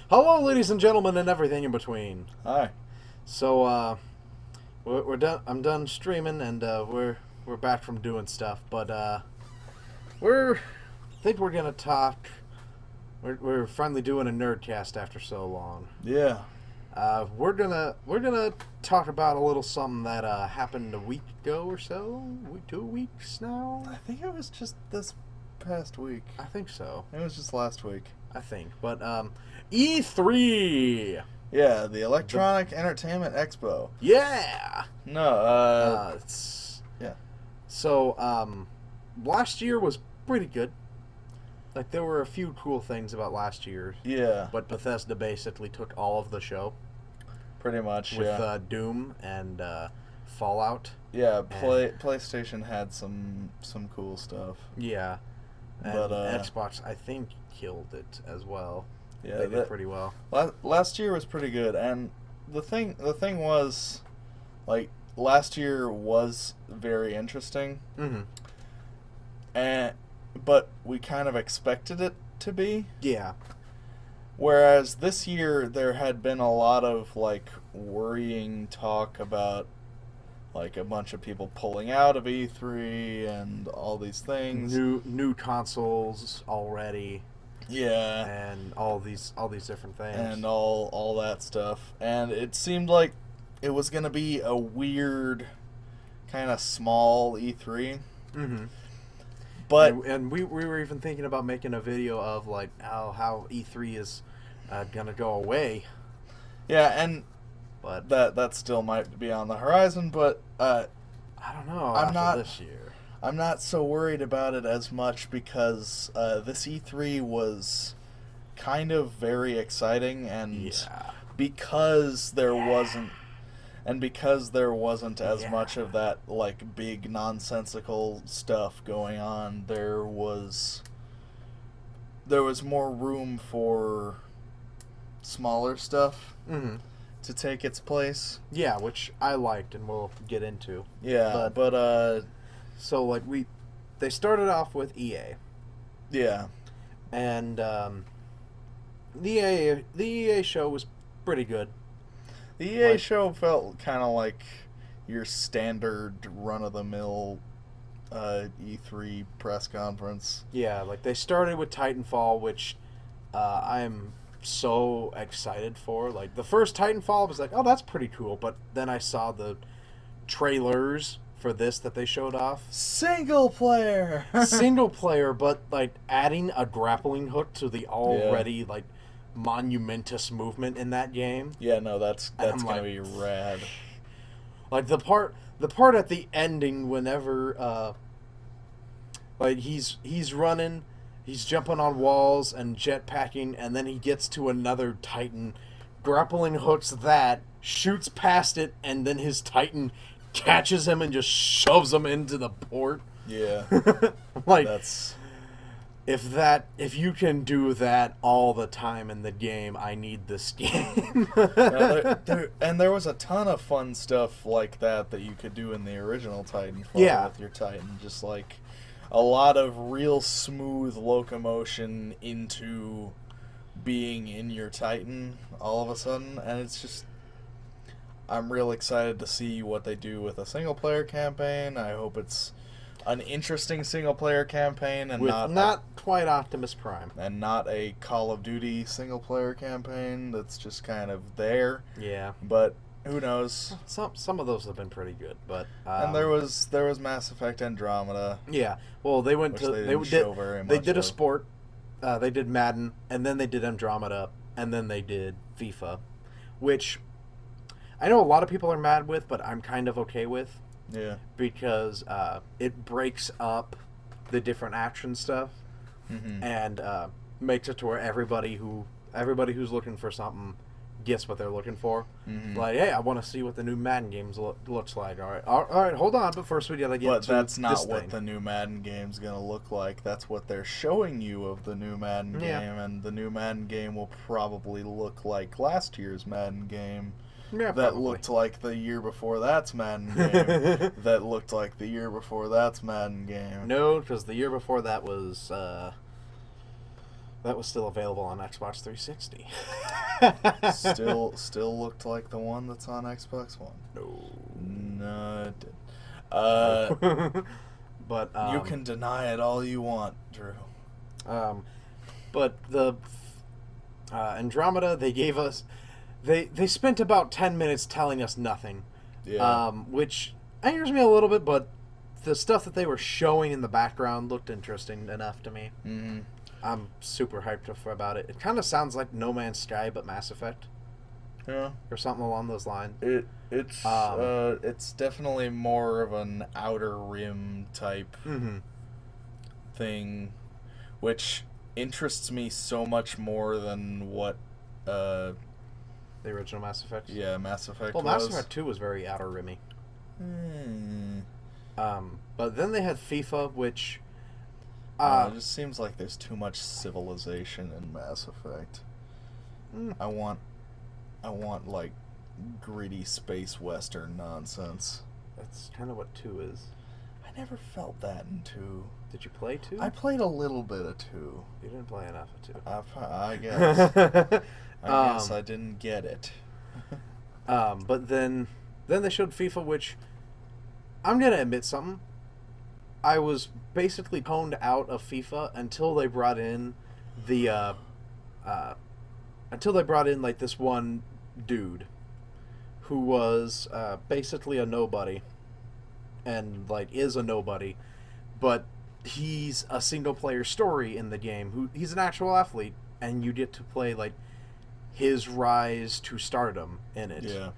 Hello, ladies and gentlemen, and everything in between. Hi. So, we're done. I'm done streaming, and we're back from doing stuff. But I think we're gonna talk. We're finally doing a Nerdcast after so long. Yeah. We're gonna talk about a little something that happened a week ago or so. 2 weeks now. I think it was just this past week. I think so. It was just last week. I think, but E3. Yeah, the Electronic Entertainment Expo. Yeah. No, yeah. So, last year was pretty good. Like, there were a few cool things about last year. Yeah. But Bethesda basically took all of the show. Pretty much, with Doom and Fallout. Yeah, PlayStation had some cool stuff. Yeah. And But, Xbox, I think, killed it as well. Yeah, they did pretty well. Last year was pretty good, and the thing was, like, last year was very interesting. Mm-hmm. But we kind of expected it to be. Yeah. Whereas this year there had been a lot of, like, worrying talk about, like, a bunch of people pulling out of E3 and all these things. New consoles already. Yeah. And all these different things. And all that stuff. And it seemed like it was going to be a weird, kind of small E3. Mm-hmm. But and we were even thinking about making a video of, like, how E3 is going to go away. Yeah, but that still might be on the horizon, but I don't know this year. I'm not so worried about it as much because this E3 was kind of very exciting, and because there wasn't as much of that, like, big nonsensical stuff going on, there was more room for smaller stuff to take its place. Yeah, which I liked, and we'll get into. Yeah, so, like, they started off with EA. Yeah. And the EA show was pretty good. The EA show felt kind of like your standard run-of-the-mill E3 press conference. Yeah, like, they started with Titanfall, which I'm so excited for. Like, the first Titanfall, I was like, oh, that's pretty cool. But then I saw the trailers for this that they showed off. Single player, but, like, adding a grappling hook to the already like monumentous movement in that game. Yeah, no, that's gonna be rad. Like, the part at the ending, whenever like, he's running, he's jumping on walls and jetpacking, and then he gets to another Titan, grappling hooks that, shoots past it, and then his Titan catches him and just shoves him into the port. Yeah. Like, that's... If you can do that all the time in the game, I need this game. And there was a ton of fun stuff like that you could do in the original Titanfall with your Titan. Just, like, a lot of real smooth locomotion into being in your Titan all of a sudden. And it's just... I'm real excited to see what they do with a single-player campaign. I hope it's an interesting single-player campaign and not quite Optimus Prime. And not a Call of Duty single-player campaign that's just kind of there. Yeah. But who knows? Some of those have been pretty good, but and there was Mass Effect Andromeda. Yeah. Well, they went to they did a sport. They did Madden, and then they did Andromeda, and then they did FIFA, which I know a lot of people are mad with, but I'm kind of okay with. Yeah. Because it breaks up the different action stuff and makes it to where everybody who's looking for something gets what they're looking for. Like, hey, I want to see what the new Madden games looks like. All right, hold on, but first we gotta get But to that's not this what thing. the new Madden game's gonna look like. That's what they're showing you of the new Madden game, and the new Madden game will probably look like last year's Madden game. Yeah, that probably. looked like the year before that's Madden game. That looked like the year before that's Madden game. No, because the year before that was That was still available on Xbox 360. Still looked like the one that's on Xbox One. No, it didn't. But you can deny it all you want, Drew. But the Andromeda, they gave us... They spent about 10 minutes telling us nothing. Yeah. Which angers me a little bit, but the stuff that they were showing in the background looked interesting enough to me. Mm-hmm. I'm super hyped about it. It kind of sounds like No Man's Sky, but Mass Effect. Yeah. Or something along those lines. It's definitely more of an Outer Rim type thing, which interests me so much more than what the original Mass Effect. Yeah, Mass Effect. Well, Mass Effect 2 was very Outer Rimmy. But then they had FIFA, which it just seems like there's too much civilization in Mass Effect. I want like gritty space western nonsense. That's kind of what 2 is. I never felt that in 2. Did you play 2? I played a little bit of 2. You didn't play enough of 2. I guess. I guess I didn't get it. But then they showed FIFA, which I'm gonna admit something. I was basically toned out of FIFA until they brought in like this one dude who was basically a nobody and like is a nobody, but he's a single player story in the game. He's an actual athlete, and you get to play like his rise to stardom in it. Yeah.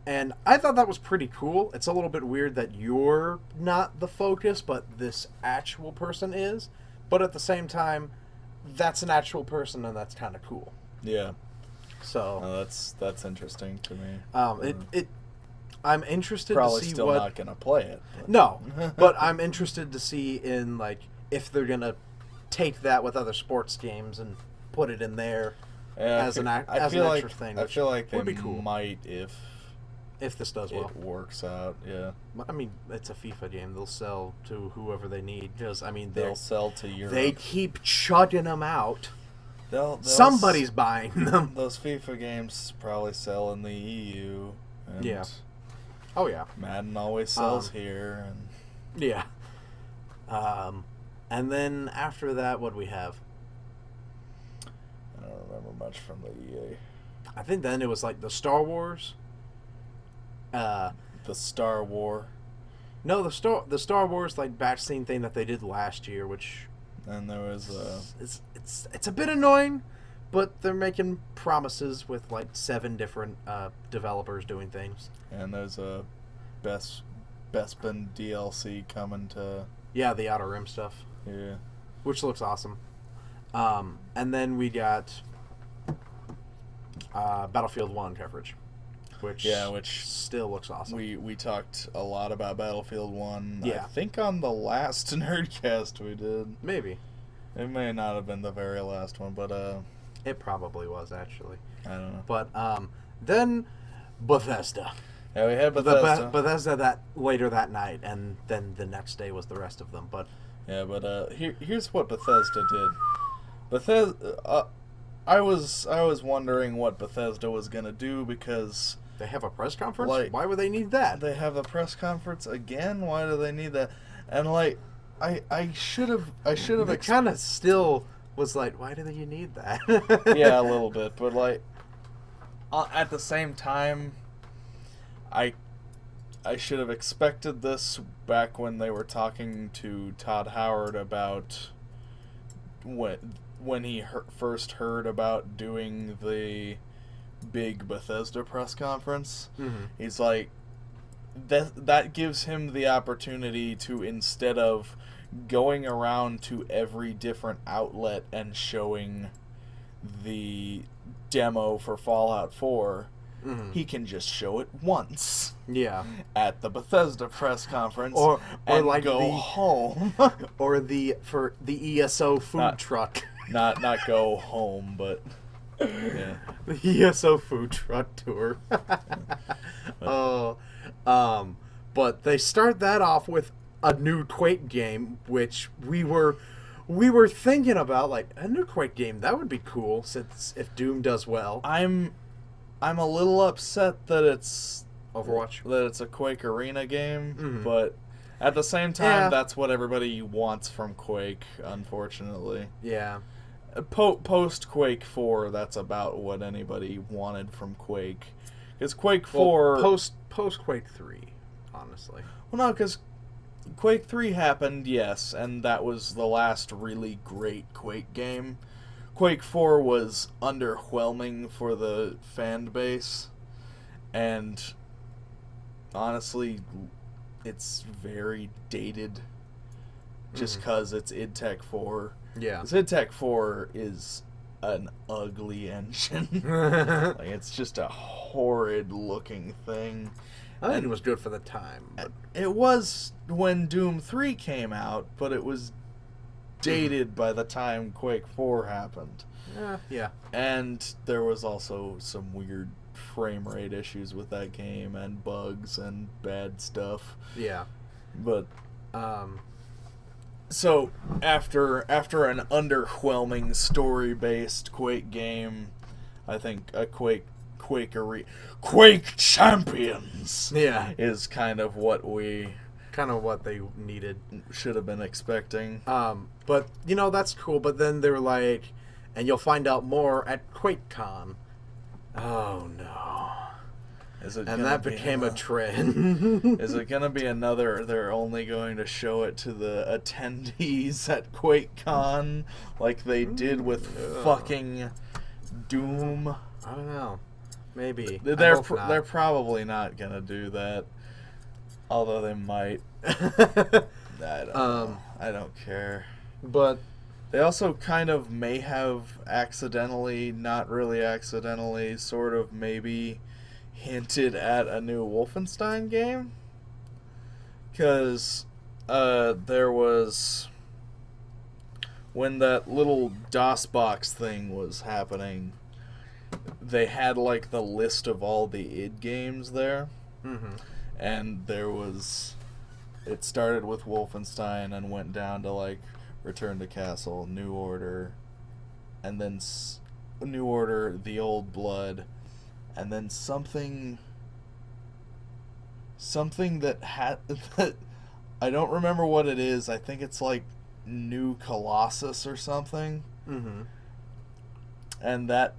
And I thought that was pretty cool. It's a little bit weird that you're not the focus, but this actual person is. But at the same time, that's an actual person, and that's kind of cool. Yeah. So that's interesting to me. I'm interested Probably to see still what. Not gonna play it. But. No, but I'm interested to see in like if they're gonna take that with other sports games and put it in there as an extra thing. I feel like they would be cool. might if this does well. It works out, yeah. I mean, it's a FIFA game. They'll sell to whoever they need. Because I mean, they'll sell to Europe. They keep chugging them out. Somebody's buying them. Those FIFA games probably sell in the EU. And yeah. Oh yeah. Madden always sells here. And... Yeah. And then after that, what do we have? I don't remember much from the EA. I think then it was like the Star Wars. The Star War. No, the Star Wars like batch scene thing that they did last year, which. And there was it's a bit annoying, but they're making promises with like 7 different developers doing things. And there's a Bespin DLC coming to. Yeah, the Outer Rim stuff. Yeah. Which looks awesome. And then we got Battlefield 1 coverage. Which still looks awesome. We talked a lot about Battlefield 1. Yeah. I think on the last Nerdcast we did. Maybe. It may not have been the very last one, but it probably was actually. I don't know. But then Bethesda. Yeah, we had Bethesda. Bethesda that later that night, and then the next day was the rest of them. But here's what Bethesda did. Bethesda. I was wondering what Bethesda was gonna do because they have a press conference. Why would they need that? They have a press conference again. Why do they need that? And like, I should have. It kind of still was like, why do you need that? Yeah, a little bit, but like, at the same time, I should have expected this back when they were talking to Todd Howard about when he first heard about doing the big Bethesda press conference. Mm-hmm. He's like, that gives him the opportunity to, instead of going around to every different outlet and showing the demo for Fallout 4, mm-hmm. he can just show it once. Yeah. At the Bethesda press conference, or and like go home. Or for the ESO food truck. Not go home, but yeah. The ESO food truck tour. But they start that off with a new Quake game, which we were we were thinking about like a new Quake game. That would be cool since if Doom does well. I'm a little upset that it's Overwatch. That it's a Quake Arena game, Mm-hmm. but at the same time, Yeah. that's what everybody wants from Quake, unfortunately. Yeah. Post Quake 4, that's about what anybody wanted from Quake. Because Quake 4... post Quake 3, honestly. Well, no, because Quake 3 happened, yes, and that was the last really great Quake game. Quake 4 was underwhelming for the fan base, and honestly, it's very dated just because it's id Tech 4. Yeah. Because id Tech 4 is an ugly engine. Like, it's just a horrid looking thing. I think it was good for the time. But... It was when Doom 3 came out, but it was dated by the time Quake 4 happened. Yeah. And there was also some weird frame rate issues with that game and bugs and bad stuff. Yeah. But so after an underwhelming story-based Quake game, I think a Quake Champions is kind of what they needed. Should have been expecting. But that's cool. But then they're like, and you'll find out more at QuakeCon. Oh no. And that became a trend. Is it going to be another, they're only going to show it to the attendees at QuakeCon like they did with fucking Doom? I don't know. Maybe. They're probably not going to do that. Although they might. I don't know. I don't care. But they also kind of may have accidentally, not really accidentally, sort of maybe hinted at a new Wolfenstein game. Because there was... when that little DOS box thing was happening, they had like the list of all the id games there. Mm-hmm. And there was... it started with Wolfenstein and went down to like Return to Castle, New Order, and then New Order, The Old Blood, and then something that had that I don't remember what it is. I think it's like New Colossus or something. Mm-hmm. And that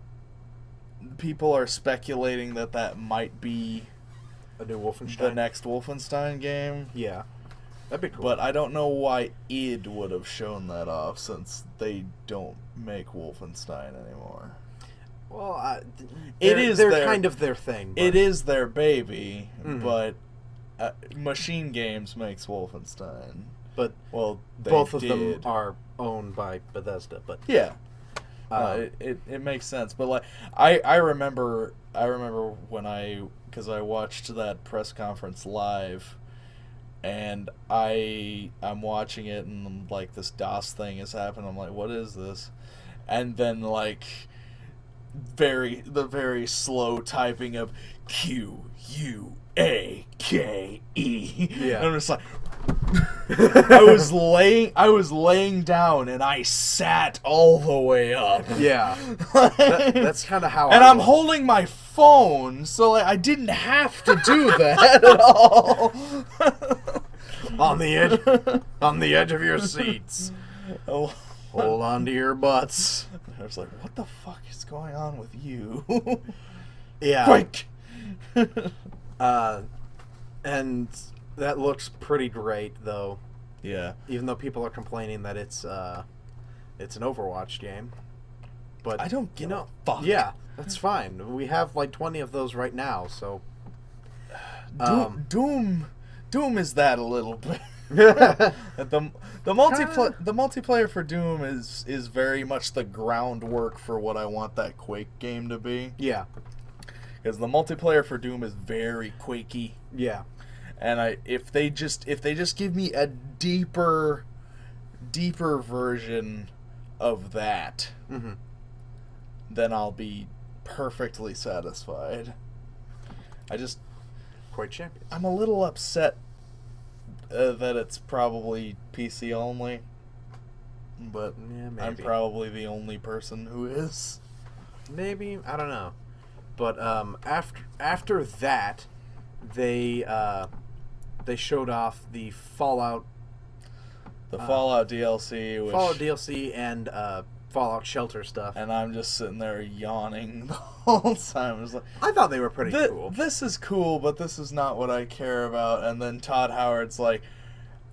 people are speculating that might be a new Wolfenstein. the next Wolfenstein game. Yeah. That'd be cool. But I don't know why id would have shown that off, since they don't make Wolfenstein anymore. Well, they're kind of their thing. But... it is their baby, mm-hmm. but Machine Games makes Wolfenstein. But both of them are owned by Bethesda. But yeah, it makes sense. But like I remember when because I watched that press conference live. And I'm watching it, and like this DOS thing is happening. I'm like, what is this? And then like the very slow typing of QUAKE. Yeah. And I'm just like, I was laying down, and I sat all the way up. Yeah. That's kind of how. And I'm holding my phone, so like, I didn't have to do that at all. on the edge of your seats. Oh. Hold on to your butts. I was like, what the fuck is going on with you? Yeah. Quick! And that looks pretty great, though. Yeah. Even though people are complaining that it's an Overwatch game. But I don't give a fuck. Yeah, that's fine. We have like 20 of those right now, so... Doom is that a little bit. the multiplayer for Doom is very much the groundwork for what I want that Quake game to be. Yeah. Because the multiplayer for Doom is very Quakey. Yeah. And if they just give me a deeper version of that, mm-hmm. then I'll be perfectly satisfied. Quake Champions. I'm a little upset that it's probably PC only. but yeah, maybe. I'm probably the only person who is. Maybe, I don't know. But after that, they showed off the Fallout DLC, which Fallout DLC and Fallout Shelter stuff. And I'm just sitting there yawning the whole time. I was like, I thought they were pretty cool. This is cool, but this is not what I care about. And then Todd Howard's like,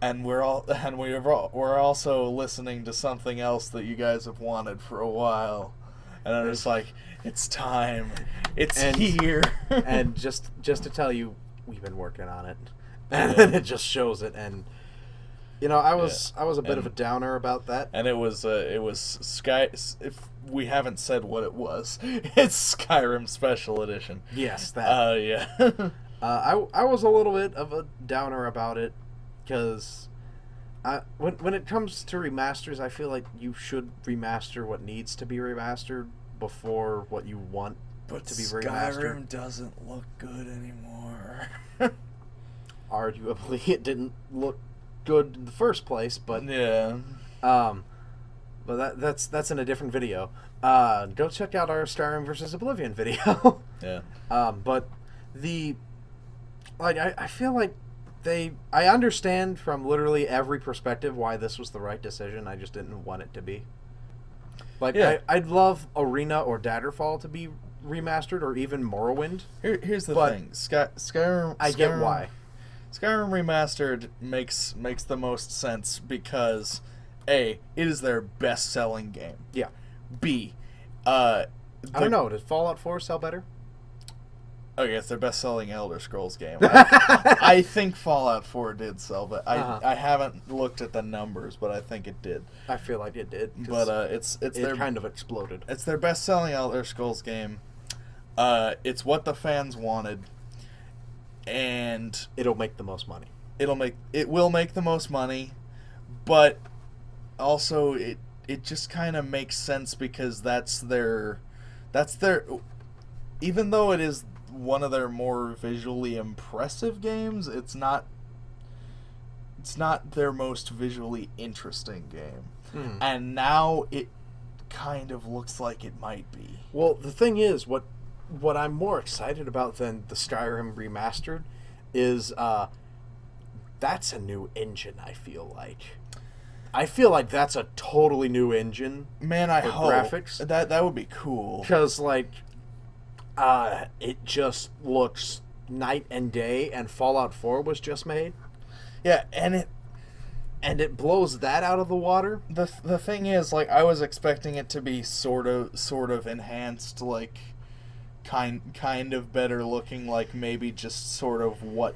we're also listening to something else that you guys have wanted for a while. And I'm just like, it's time. It's here. And just to tell you, we've been working on it. And it just shows it. And I was a bit of a downer about that. And it was Sky. If we haven't said what it was, it's Skyrim Special Edition. Yes, that. Yeah. I was a little bit of a downer about it because when it comes to remasters, I feel like you should remaster what needs to be remastered before what you want to be remastered. Skyrim doesn't look good anymore. Arguably, it didn't look good in the first place, but yeah. But that's in a different video. Go check out our Skyrim versus Oblivion video. Yeah. But I feel like I understand from literally every perspective why this was the right decision. I just didn't want it to be. I'd love Arena or Daggerfall to be remastered, or even Morrowind. Here's the thing. Skyrim. I get why. Skyrim Remastered makes the most sense because A, it is their best-selling game. Yeah. B, I don't know. Did Fallout 4 sell better? Okay, it's their best-selling Elder Scrolls game. I think Fallout 4 did sell, but I haven't looked at the numbers, but I think it did. I feel like it did. But it kind of exploded. It's their best-selling Elder Scrolls game. It's what the fans wanted. And it'll make the most money. It will make the most money, but also it just kind of makes sense because that's their even though it is one of their more visually impressive games, it's not their most visually interesting game. Mm. And now it kind of looks like it might be. Well, the thing is, what I'm more excited about than the Skyrim Remastered is that's a new engine, I feel like that's a totally new engine. Man, I hope graphics. That would be cool. Because it just looks night and day, and Fallout 4 was just made. Yeah, and it blows that out of the water. The thing is, I was expecting it to be sort of enhanced, kind of better looking, maybe just sort of what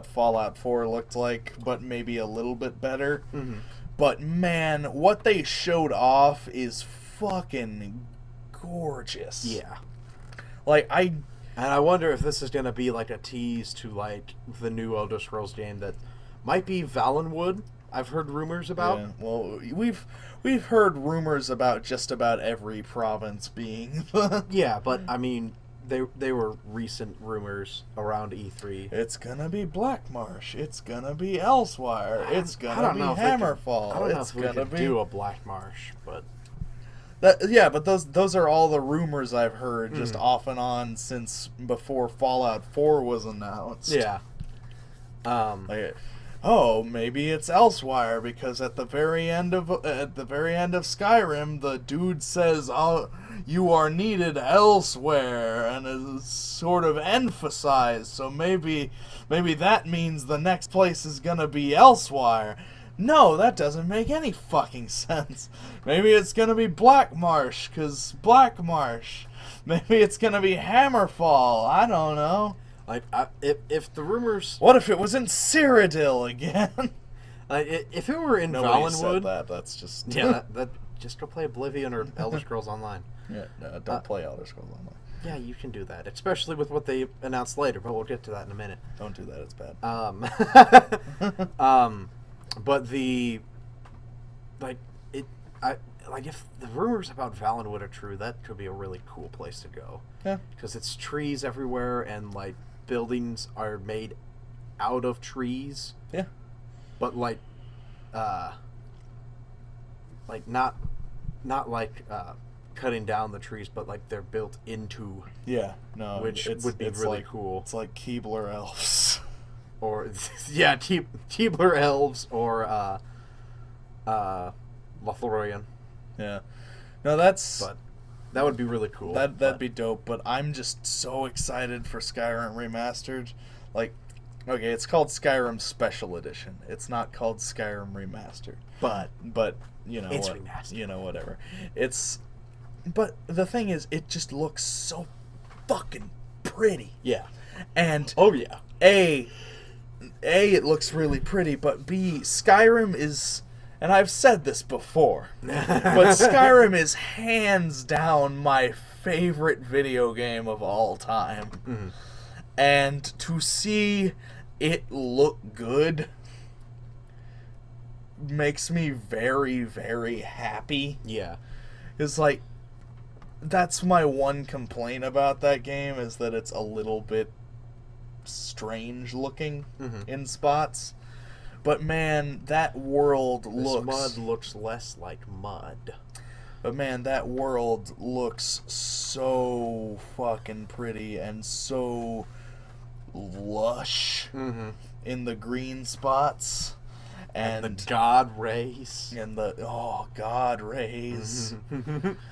Fallout 4 looked like, but maybe a little bit better. Mm-hmm. But man, what they showed off is fucking gorgeous. Yeah. And I wonder if this is going to be a tease to the new Elder Scrolls game that might be Valenwood. I've heard rumors about. Yeah, well, we've heard rumors about just about every province being. Yeah, but I mean, they were recent rumors around E3. It's gonna be Blackmarsh. It's gonna be Elsewhere. It's gonna be Hammerfall. I don't know if we could do a Blackmarsh, but but those are all the rumors I've heard just off and on since before Fallout 4 was announced. Yeah. Maybe it's Elsewhere because at the very end of Skyrim, the dude says, "Oh, you are needed elsewhere," and is sort of emphasized. So maybe that means the next place is gonna be Elsewhere. No, that doesn't make any fucking sense. Maybe it's gonna be Blackmarsh, 'cause Blackmarsh. Maybe it's gonna be Hammerfall. I don't know. If the rumors... What if it was in Cyrodiil again? If it were in Nobody said Valenwood... that. That's just... Yeah, just go play Oblivion or Elder Scrolls Online. Yeah, don't play Elder Scrolls Online. Yeah, you can do that, especially with what they announced later, but we'll get to that in a minute. Don't do that, it's bad. But if the rumors about Valenwood are true, that could be a really cool place to go. Yeah. Because it's trees everywhere, and, buildings are made out of trees. Yeah. But, like not like cutting down the trees, but like they're built into. Yeah, no, which would be really like, cool. It's like Keebler elves, or yeah, Keebler elves or Lothlorien. Yeah, no, that's. But that would be really cool. That'd be dope. But I'm just so excited for Skyrim Remastered. Like, okay, it's called Skyrim Special Edition. It's not called Skyrim Remastered. But you know, it's remastered. You know, whatever. But the thing is, it just looks so fucking pretty. Yeah. And oh yeah. A, it looks really pretty, but B, Skyrim is, and I've said this before, but Skyrim is hands down my favorite video game of all time. Mm-hmm. And to see it look good makes me very, very happy. Yeah. It's like, that's my one complaint about that game, is that it's a little bit strange looking in spots. But man, that world looks... mud looks less like mud. But man, that world looks so fucking pretty and so lush in the green spots. And the god rays. And the god rays.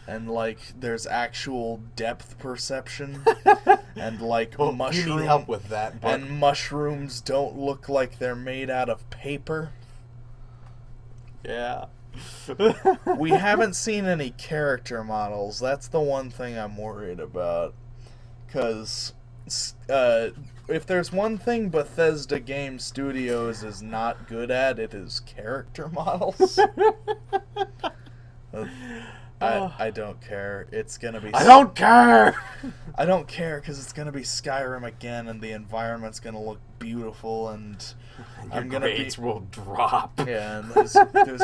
And like there's actual depth perception. And like you need help with that. But... And mushrooms don't look like they're made out of paper. Yeah. We haven't seen any character models. That's the one thing I'm worried about. Because if there's one thing Bethesda Game Studios is not good at, it is character models. I don't care. It's gonna be... I don't care! I don't care because it's gonna be Skyrim again, and the environment's gonna look beautiful, and I'm gonna will drop. Yeah, and there's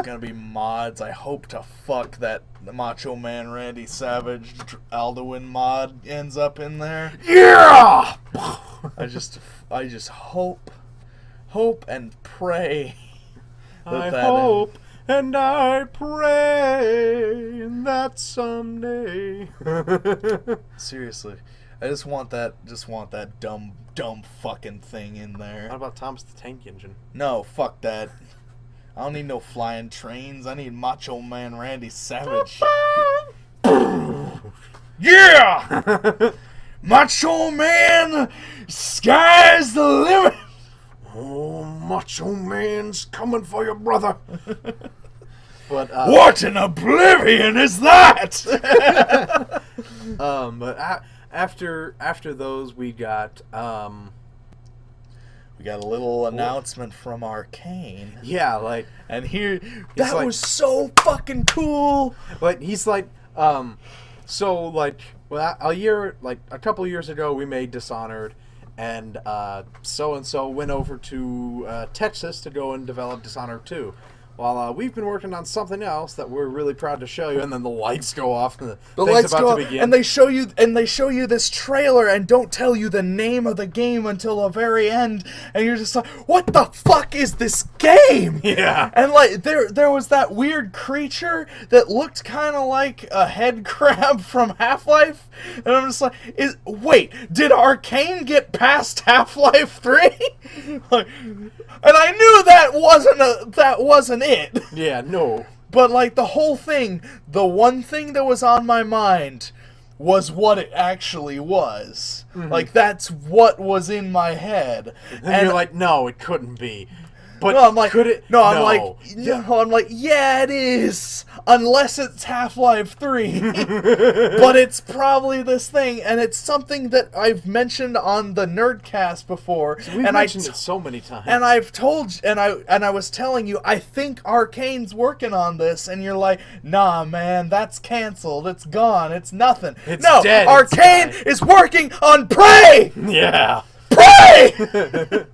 gonna be mods. I hope to fuck that Macho Man Randy Savage Alduin mod ends up in there. Yeah! I just hope and pray. I hope and I pray that someday. Seriously, I just want that dumb fucking thing in there. What about Thomas the Tank Engine? No, fuck that. I don't need no flying trains. I need Macho Man Randy Savage. Yeah! Macho Man, sky's the limit. Oh, Macho Man's coming for your brother. But what an oblivion is that? But after those, we got a little announcement from Arcane. Yeah, like, and here that was so fucking cool. Like he's like, so like, well, a couple years ago, we made Dishonored, and so went over to Texas to go and develop Dishonored 2. While we've been working on something else that we're really proud to show you, and then the lights go off, and the lights about go off, to begin. and they show you this trailer and don't tell you the name of the game until the very end, and you're just like, what the fuck is this game? Yeah. And like there was that weird creature that looked kind of like a head crab from Half-Life, and I'm just like, wait, did Arcane get past Half-Life 3? Like, and I knew that wasn't it. Yeah, no. But like the whole thing, the one thing that was on my mind was what it actually was. Mm-hmm. Like that's what was in my head. And you're like, no, it couldn't be. But no, I'm like, could it? No, I'm no. like, no, I'm like, yeah, it is. Unless it's Half-Life 3. But it's probably this thing, and it's something that I've mentioned on the Nerdcast before. So we've mentioned it so many times. And I've told, and I was telling you, I think Arcane's working on this, and you're like, nah, man, that's canceled. It's gone. It's nothing. It's no, dead. Arcane is working on Prey. Yeah, Prey.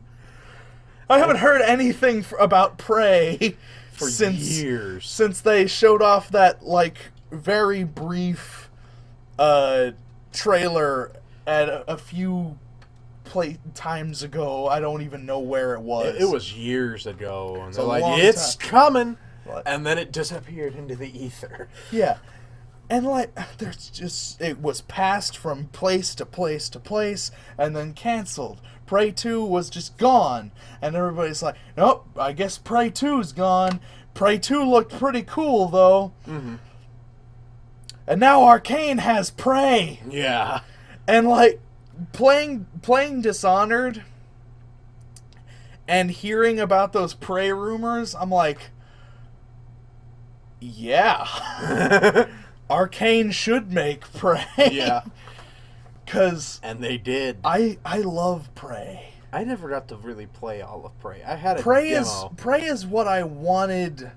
I haven't heard anything about Prey for years. Since they showed off that like very brief trailer at a few times ago. I don't even know where it was. It was years ago, and they're like, long "It's coming." And then it disappeared into the ether. Yeah. And, like, there's just... It was passed from place to place to place, and then canceled. Prey 2 was just gone. And everybody's like, nope, I guess Prey 2's gone. Prey 2 looked pretty cool, though. Mm-hmm. And now Arcane has Prey. Yeah. And, like, playing Dishonored and hearing about those Prey rumors, I'm like, yeah. Arcane should make Prey. Yeah. And they did. I love Prey. I never got to really play all of Prey. I had a demo. Prey is what I wanted,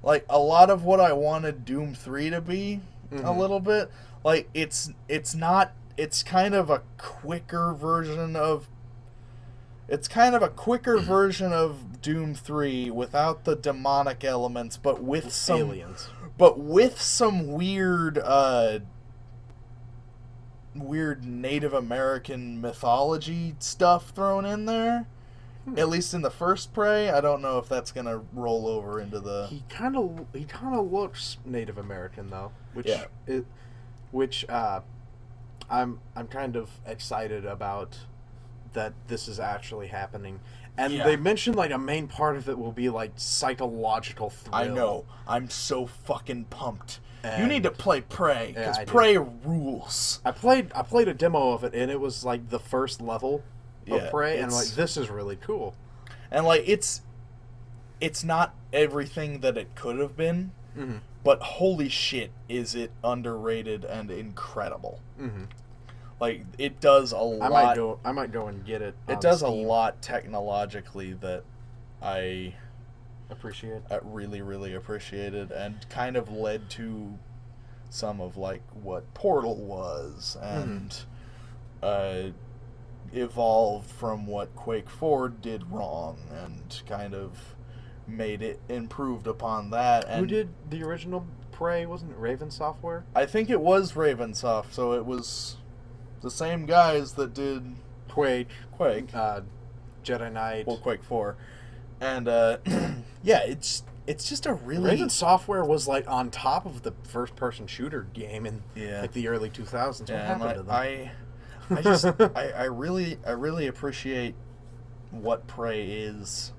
like, a lot of what I wanted Doom 3 to be, a little bit. Like, it's kind of a quicker version of... It's kind of a quicker version of Doom 3 without the demonic elements, but with some... aliens. But with some weird Native American mythology stuff thrown in there. At least in the first Prey. I don't know if that's gonna roll over into the... He kind of looks Native American though, which I'm kind of excited about that this is actually happening. And they mentioned, like, a main part of it will be, like, psychological thrill. I know. I'm so fucking pumped. And you need to play Prey, because Prey rules. I played a demo of it, and it was, like, the first level of Prey, and, like, this is really cool. And, like, it's not everything that it could have been, but holy shit, is it underrated and incredible. Like, it does a lot. I might go and get it. It does Steam. A lot technologically that I appreciate. I really, really appreciated, and kind of led to some of, like, what Portal was, and evolved from what Quake 4 did wrong, and kind of made it improved upon that. And who did the original Prey? Wasn't it Raven Software? I think it was Ravensoft, so it was the same guys that did Quake, Jedi Knight, Quake 4, and yeah, it's just a really... Raven Software was, like, on top of the first-person shooter game in like the early 2000s. What happened to them? I really appreciate what Prey is,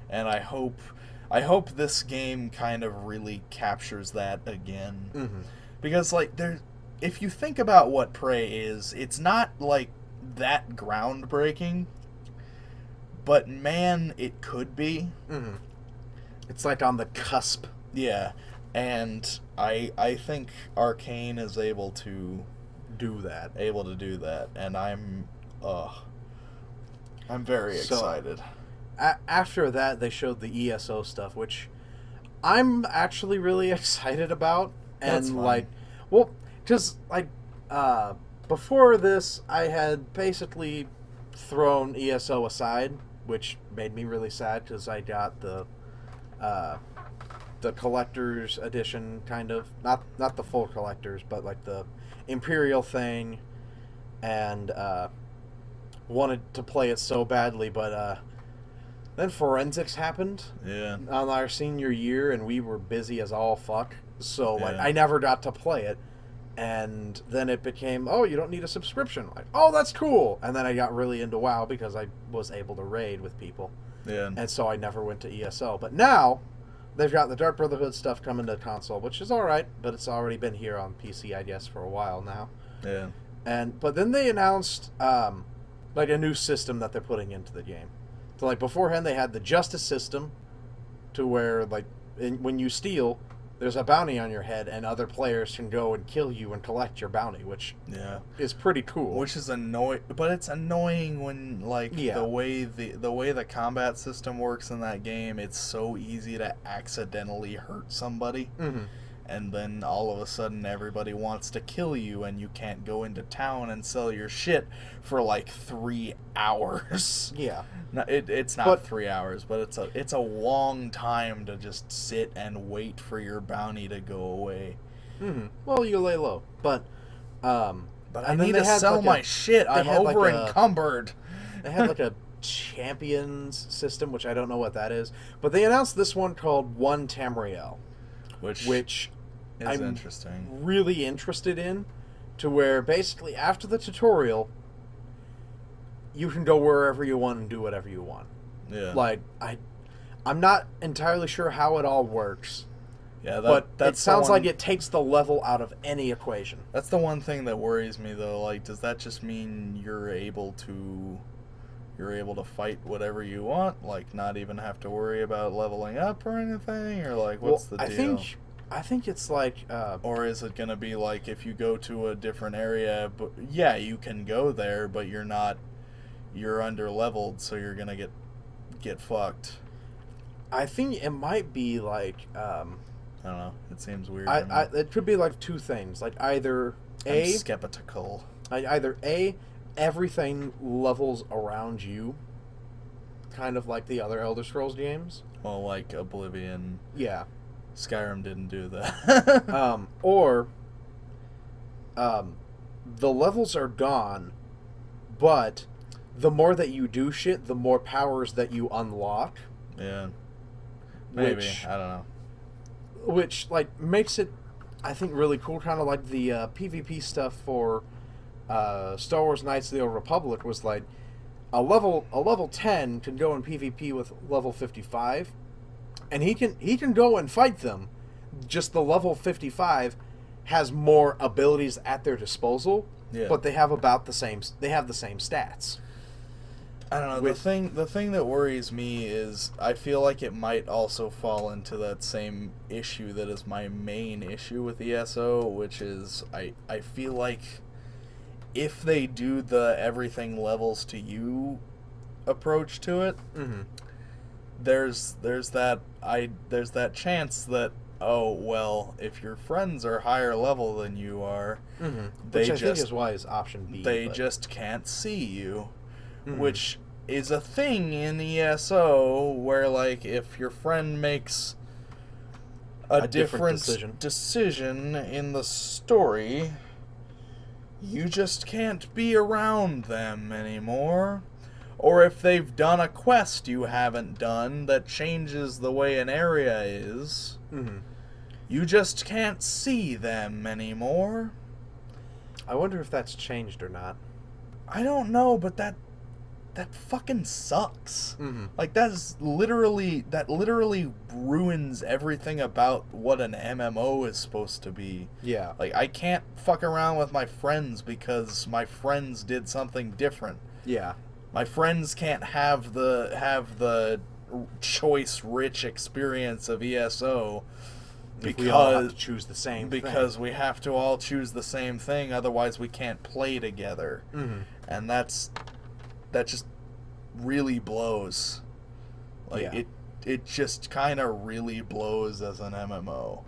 and I hope this game kind of really captures that again, because, like, if you think about what Prey is, it's not, like, that groundbreaking, but, man, it could be. It's, like, on the cusp. Yeah, and I think Arcane is able to do that. And I'm very excited. After that, they showed the ESO stuff, which I'm actually really excited about. And, that's fun. Like, well... Because, like, before this, I had basically thrown ESO aside, which made me really sad because I got the collector's edition, kind of. Not the full collector's, but, like, the Imperial thing, and wanted to play it so badly, but then Forensics happened on our senior year, and we were busy as all fuck, so, like, I never got to play it. And then it became, oh, you don't need a subscription. Like, oh, that's cool. And then I got really into WoW because I was able to raid with people. Yeah. And so I never went to ESO. But now, they've got the Dark Brotherhood stuff coming to console, which is alright, but it's already been here on PC, I guess, for a while now. Yeah. But then they announced, like, a new system that they're putting into the game. So, like, beforehand, they had the Justice system, to where, like, when you steal... there's a bounty on your head, and other players can go and kill you and collect your bounty, which is pretty cool. Which is annoying, but it's annoying when, like, the way the combat system works in that game. It's so easy to accidentally hurt somebody, and then all of a sudden everybody wants to kill you, and you can't go into town and sell your shit for, like, 3 hours. Yeah. No, it's not 3 hours, but it's a long time to just sit and wait for your bounty to go away. Well, you lay low, but I need to sell my shit. I'm over encumbered. They had, like, champions system, which I don't know what that is. But they announced this one called One Tamriel, which is I'm interesting. really interested in, to where basically after the tutorial, you can go wherever you want and do whatever you want. Yeah. Like, I'm not entirely sure how it all works. Yeah, but it sounds like it takes the level out of any equation. That's the one thing that worries me, though. Like, does that just mean you're able to fight whatever you want? Like, not even have to worry about leveling up or anything? Or, like, what's the deal? I think it's like... or is it going to be like, if you go to a different area, but yeah, you can go there, but you're under-leveled, so you're going to get fucked. I think it might be like... I don't know. It seems weird. It could be like two things. Like either I'm skeptical. Either everything levels around you, kind of like the other Elder Scrolls games. Well, like Oblivion. Yeah. Skyrim didn't do that. Or the levels are gone, but the more that you do shit, the more powers that you unlock. Yeah. Maybe. I don't know. Which, like, makes it, I think, really cool. Kind of like the PvP stuff for Star Wars Knights of the Old Republic was like, a level 10 can go in PvP with level 55, and he can go and fight them. Just the level 55 has more abilities at their disposal, but they have the same stats. I don't know. The thing that worries me is I feel like it might also fall into that same issue that is my main issue with ESO, which is I feel like if they do the everything levels to you approach to it, there's that chance that, oh well, if your friends are higher level than you are, which I think is why is option B. They just can't see you. Which is a thing in ESO where, like, if your friend makes a different decision in the story, you just can't be around them anymore. Or if they've done a quest you haven't done that changes the way an area is, you just can't see them anymore. I wonder if that's changed or not. I don't know, but that fucking sucks. Like, that literally ruins everything about what an MMO is supposed to be. Yeah. Like, I can't fuck around with my friends because my friends did something different. Yeah. My friends can't have the choice-rich experience of ESO because we all have to choose the same thing. Because we have to all choose the same thing, otherwise we can't play together. And that just really blows. Like, it just kind of really blows as an MMO.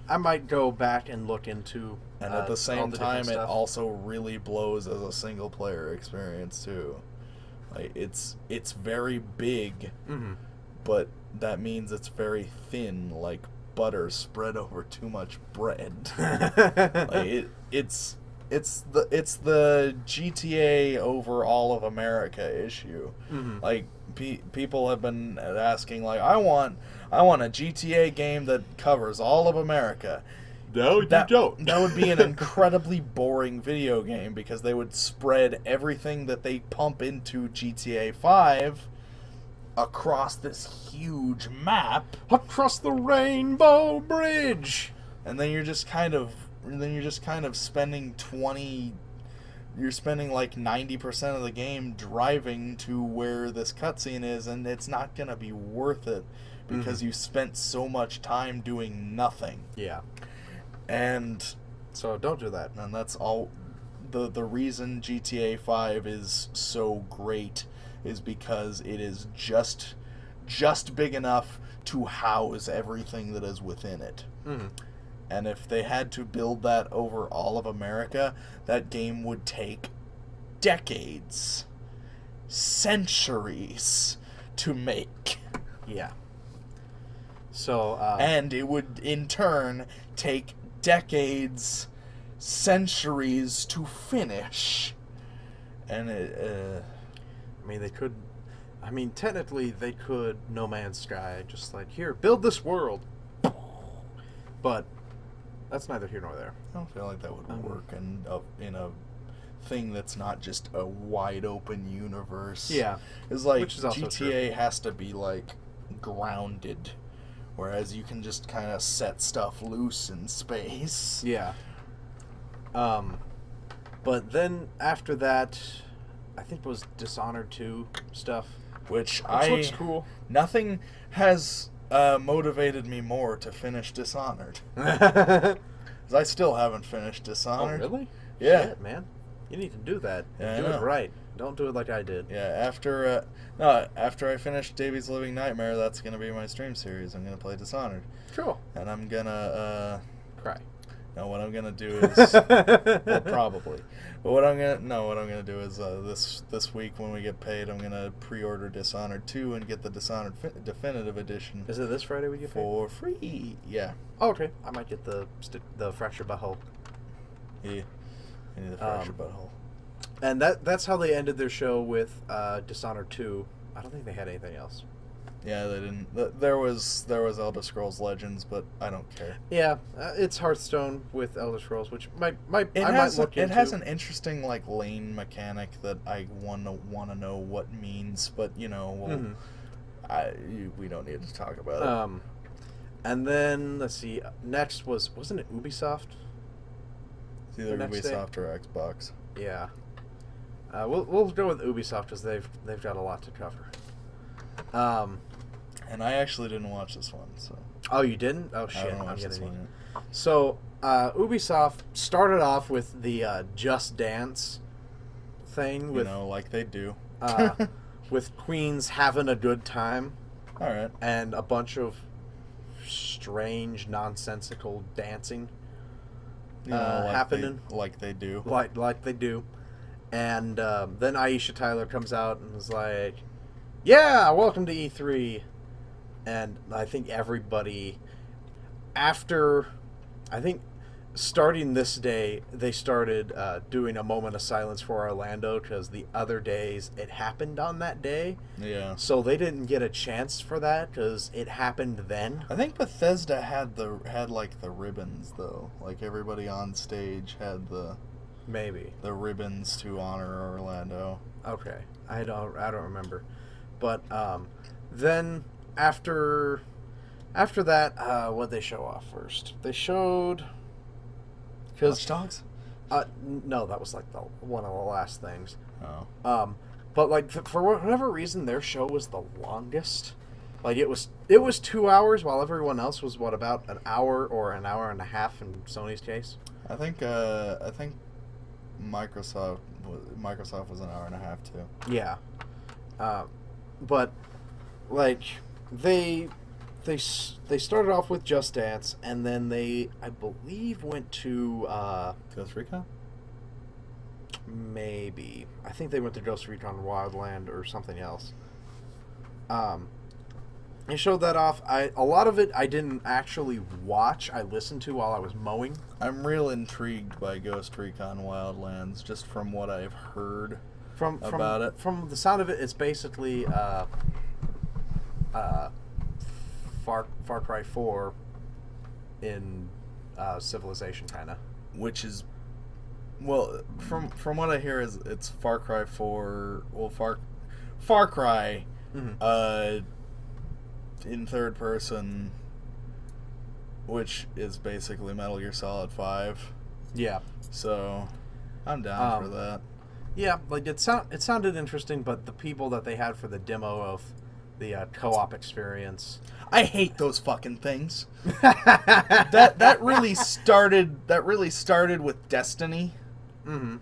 I might go back and look into. And at the same time, it also really blows as a single player experience too. Like, it's very big, but that means it's very thin, like butter spread over too much bread. Like, it's the GTA over all of America issue. Like, people have been asking, like, I want a GTA game that covers all of America. No, you don't. That would be an incredibly boring video game because they would spread everything that they pump into GTA 5 across this huge map. Across the Rainbow Bridge. And then you're just kind of spending you're spending like 90% of the game driving to where this cutscene is, and it's not going to be worth it because you spent so much time doing nothing. Yeah. And so don't do that. And that's all. The reason GTA 5 is so great is because it is just big enough to house everything that is within it. And if they had to build that over all of America, that game would take decades, centuries to make. Yeah. So, and it would, in turn, take decades, centuries to finish. And I mean, they could I mean, technically, they could No Man's Sky, just like, here, build this world. But that's neither here nor there. I don't feel like that would work in a thing that's not just a wide open universe. Yeah. It's like Which is also GTA true. has to be like grounded, whereas you can just kind of set stuff loose in space. Yeah. But then after that, I think it was Dishonored 2 stuff. Which looks cool. Nothing has motivated me more to finish Dishonored. 'Cause I still haven't finished Dishonored. Oh, really? Yeah. Shit, man. You need to do that. Yeah, do I know. it right. Don't do it like I did. Yeah, after I finish Davy's Living Nightmare, that's going to be my stream series. I'm going to play Dishonored. Cool. And I'm going to... Cry. No, what I'm going to do is... well, probably. But what I'm going to do is this week when we get paid, I'm going to pre-order Dishonored 2 and get the Dishonored Definitive Edition. Is it this Friday we get paid? For free. Yeah. Oh, okay. I might get the Fractured Butthole. Yeah. I need the Fractured Butthole. And that's how they ended their show with Dishonored 2. I don't think they had anything else. Yeah, they didn't. There was Elder Scrolls Legends, but I don't care. Yeah, it's Hearthstone with Elder Scrolls, which I might look into. It has an interesting like lane mechanic that I want to know what means, but we don't need to talk about it. And then let's see. Next wasn't it Ubisoft? It's either Ubisoft or Xbox. Yeah. We'll go with Ubisoft because they've got a lot to cover. And I actually didn't watch this one, so. Oh, you didn't? Oh I shit! haven't I'm watched this gonna one yet. So Ubisoft started off with the Just Dance thing with like they do. with queens having a good time. All right. And a bunch of strange, nonsensical dancing happening. Like they do. Like they do. And then Aisha Tyler comes out and is like, yeah, welcome to E3. And I think everybody, starting this day, they started doing a moment of silence for Orlando because the other days it happened on that day. Yeah. So they didn't get a chance for that because it happened then. I think Bethesda had the ribbons though. Like everybody on stage had the ribbons to honor Orlando. Okay, I don't remember, but then after that, what'd they show off first? They showed Watch Dogs? No, that was like one of the last things. Oh. But like for whatever reason, their show was the longest. Like it was 2 hours, while everyone else was about an hour or an hour and a half in Sony's case. I think Microsoft was an hour and a half too. Yeah, but like they started off with Just Dance, and then I believe went to Ghost Recon? Maybe. I think they went to Ghost Recon Wildland or something else. They showed that off. A lot of it I didn't actually watch. I listened to while I was mowing. I'm real intrigued by Ghost Recon Wildlands, just from what I've heard about it. From the sound of it, it's basically Far Cry 4 in Civilization, kind of. Which is, well, from what I hear, is it's Far Cry 4. Well, Far Cry, in third person, which is basically Metal Gear Solid 5. Yeah. So, I'm down for that. Yeah, like it sounded interesting, but the people that they had for the demo of the co-op experience, I hate those fucking things. that really started with Destiny. Mm-hmm.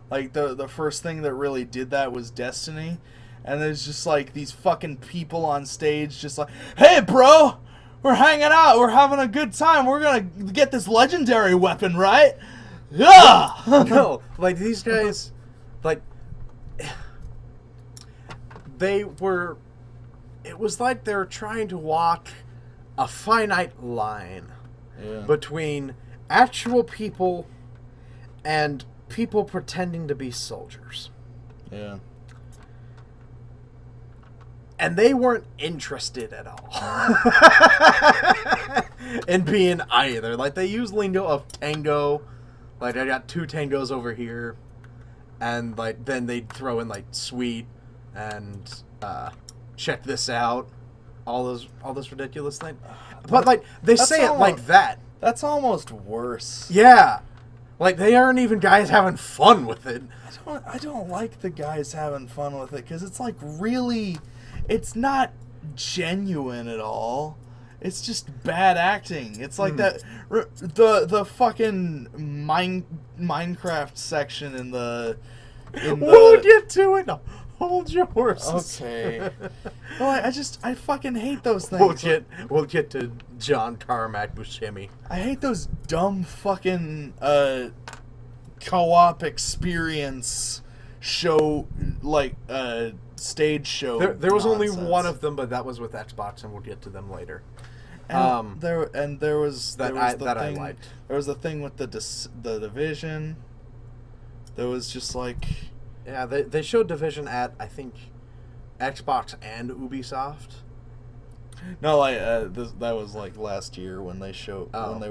Like the first thing that really did that was Destiny, and there's just like these fucking people on stage just like, hey bro, we're hanging out, we're having a good time, we're gonna get this legendary weapon, right? Yeah. No, like these guys, like it was like they were trying to walk a finite line between actual people and people pretending to be soldiers. Yeah. And they weren't interested at all in being either. Like, they use lingo of tango. Like, I got 2 tangos over here. And, like, then they'd throw in, like, sweet and check this out. All those ridiculous things. But, like, they say it like that. That's almost worse. Yeah. Like, they aren't even guys having fun with it. I don't like the guys having fun with it, because it's, like, really... It's not genuine at all. It's just bad acting. It's like that... The fucking Minecraft section in the... We'll get to it. Hold your horses. Okay. Well, I fucking hate those things. We'll get to John Carmack Buscemi. I hate those dumb fucking co-op experience show, like stage show. There was nonsense. only one of them, but that was with Xbox, and we'll get to them later. And there was I liked. There was the thing with the Division. There was just like... Yeah, they showed Division at, I think, Xbox and Ubisoft. No, like that was like last year when they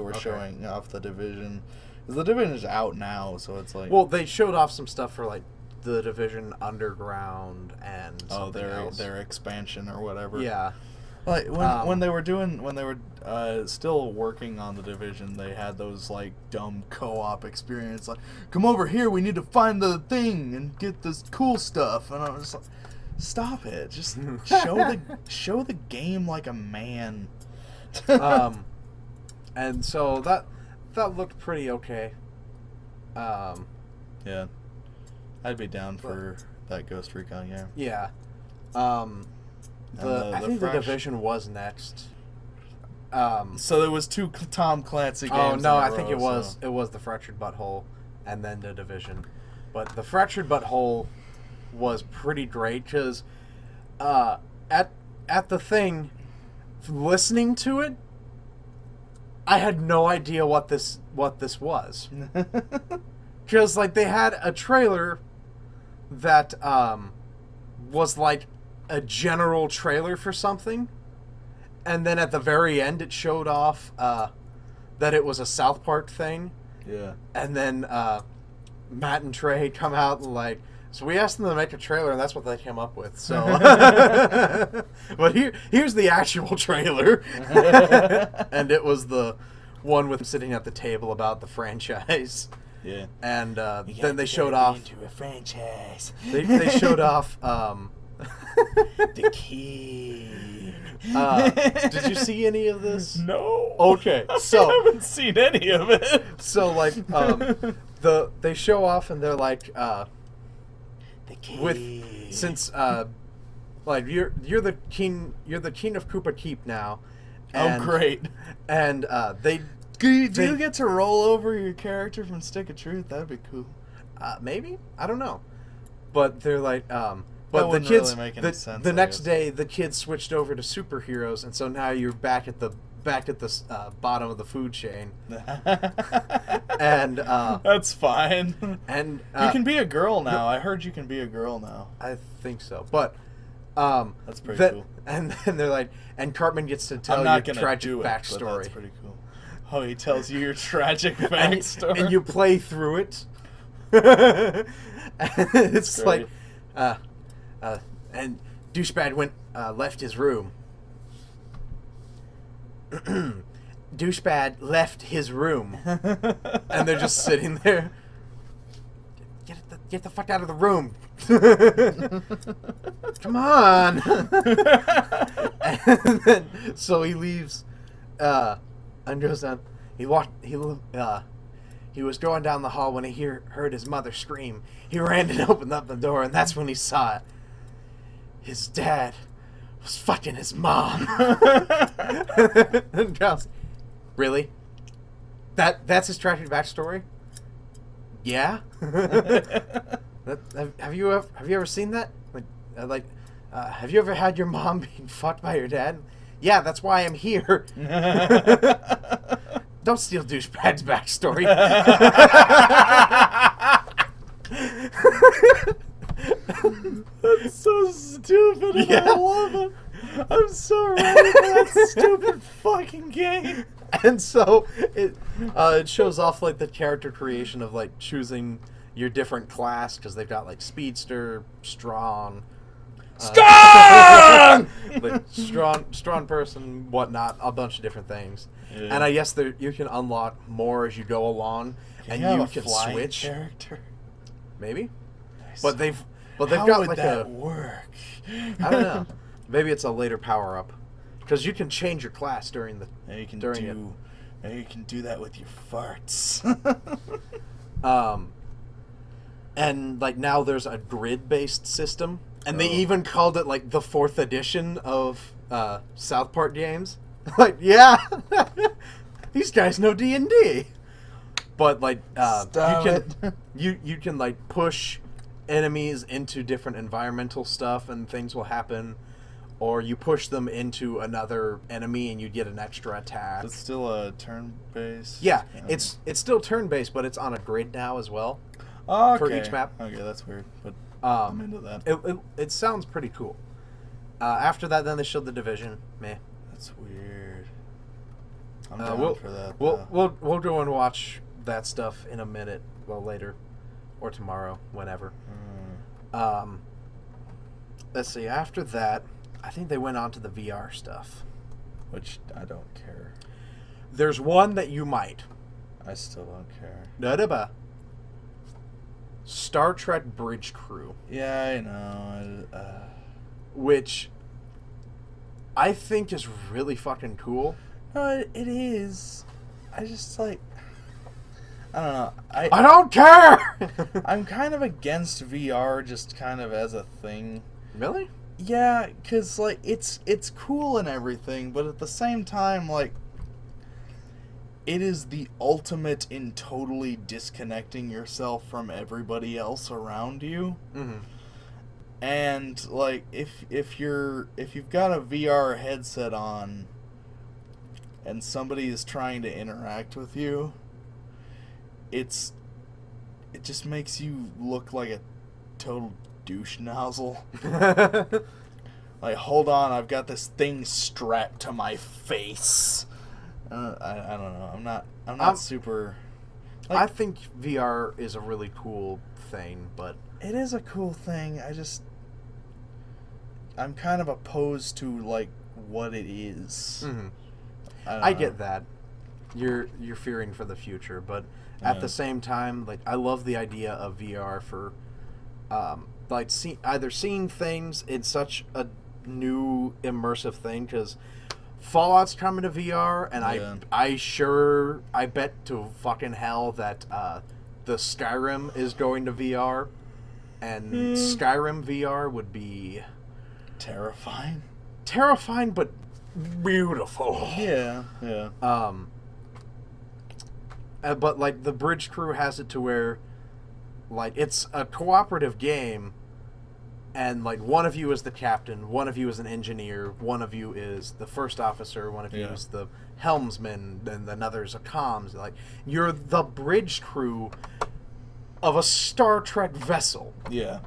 were okay. showing off the Division. 'Cause the Division is out now, so it's like... Well, they showed off some stuff for like the Division Underground and something else. Their expansion or whatever. Yeah. Like when they were still working on the Division, they had those like dumb co-op experience, like, come over here, we need to find the thing and get this cool stuff, and I was like, stop it, just show the game like a man. And so that looked pretty okay. Yeah, I'd be down for that Ghost Recon game. Yeah. I think the Division was next. So there was 2 Tom Clancy games. Oh no, I think it it was the Fractured Butthole, and then the Division. But the Fractured Butthole was pretty great because at the thing, listening to it, I had no idea what this was. Because like they had a trailer that was like a general trailer for something, and then at the very end it showed off that it was a South Park thing. Yeah. And then Matt and Trey come out and like, so we asked them to make a trailer, and that's what they came up with. So, but here's the actual trailer, and it was the one with him sitting at the table about the franchise. Yeah. And then they showed off into a franchise. They showed off the key. Did you see any of this? No. Okay, so I haven't seen any of it. So like they show off and they're like the key. Since like you're the king of Koopa Keep now. And, oh great. And do you get to roll over your character from Stick of Truth? That'd be cool. Maybe, I don't know. But they're like but the kids really make any sense, the next day the kids switched over to superheroes, and so now you're back at the bottom of the food chain. And that's fine. And you can be a girl now. I heard you can be a girl now. I think so. But that's pretty cool. And then they're like, and Cartman gets to tell your tragic backstory. But that's pretty cool. Oh, he tells you your tragic backstory. And you play through it. And it's great. Like and Douchebag left his room. Douchebag left his room. And they're just sitting there. Get the fuck out of the room. Come on. And then, so he leaves and goes down. He was going down the hall when he heard his mother scream. He ran and opened up the door, and that's when he saw it. His dad was fucking his mom. And goes, really? That's his tragic backstory? Yeah. Have you ever seen that? Have you ever had your mom being fucked by your dad? Yeah, that's why I'm here. Don't steal Douchebag's backstory. That's so stupid, and Yeah. I love it. I'm so ready for that stupid fucking game. And so it shows off like the character creation of like choosing your different class because they've got like speedster, strong, Strong! like strong person, whatnot, a bunch of different things. Yeah. And I guess you can unlock more as you go along, and have you a can flying switch. character. Maybe, Nice. but they've How got would like that work? I don't know. Maybe it's a later power up because you can change your class during the Maybe you can during do. Maybe you can do that with your farts. And like now there's a grid-based system, and they Oh. even called it like the 4th edition of South Park games. Like, yeah, these guys know D&D. But like you can like push enemies into different environmental stuff, and things will happen, or you push them into another enemy and you get an extra attack. It's still a turn-based. Yeah, it's still turn-based, but it's on a grid now as well. okay. for each map. Okay, that's weird, but I'm into that. It sounds pretty cool. After that, then they showed the Division. Meh. That's weird. I'm down We'll for that. we'll go and watch that stuff in a minute. Well, later, or tomorrow, whenever. Let's see. After that, I think they went on to the VR stuff. Which I don't care. There's one that you might. I still don't care. Da-da-ba. Star Trek Bridge Crew. Yeah, I know. Which I think is really fucking cool. No, it is. I just like. I don't know. I don't care! I'm kind of against VR, just kind of as a thing. Really? Yeah, cause like it's cool and everything, but at the same time, like, it is the ultimate in totally disconnecting yourself from everybody else around you. Mm-hmm. And like if you've got a VR headset on and somebody is trying to interact with you, it just makes you look like a total douche nozzle. Like, hold on, I've got this thing strapped to my face. I don't know. I'm not super. Like, I think VR is a really cool thing, but it is a cool thing. I'm kind of opposed to like what it is. mm-hmm. I get that. You're fearing for the future, but at the same time, like, I love the idea of VR for like either seeing things in such a new immersive thing, because Fallout's coming to VR, and I bet to fucking hell that the Skyrim is going to VR, and Skyrim VR would be terrifying, but beautiful. Yeah. But like the Bridge Crew has it to where, like, it's a cooperative game, and like one of you is the captain, one of you is an engineer, one of you is the first officer, one of you is the helmsman, and another's a comms. Like, you're the bridge crew of a Star Trek vessel. Yeah.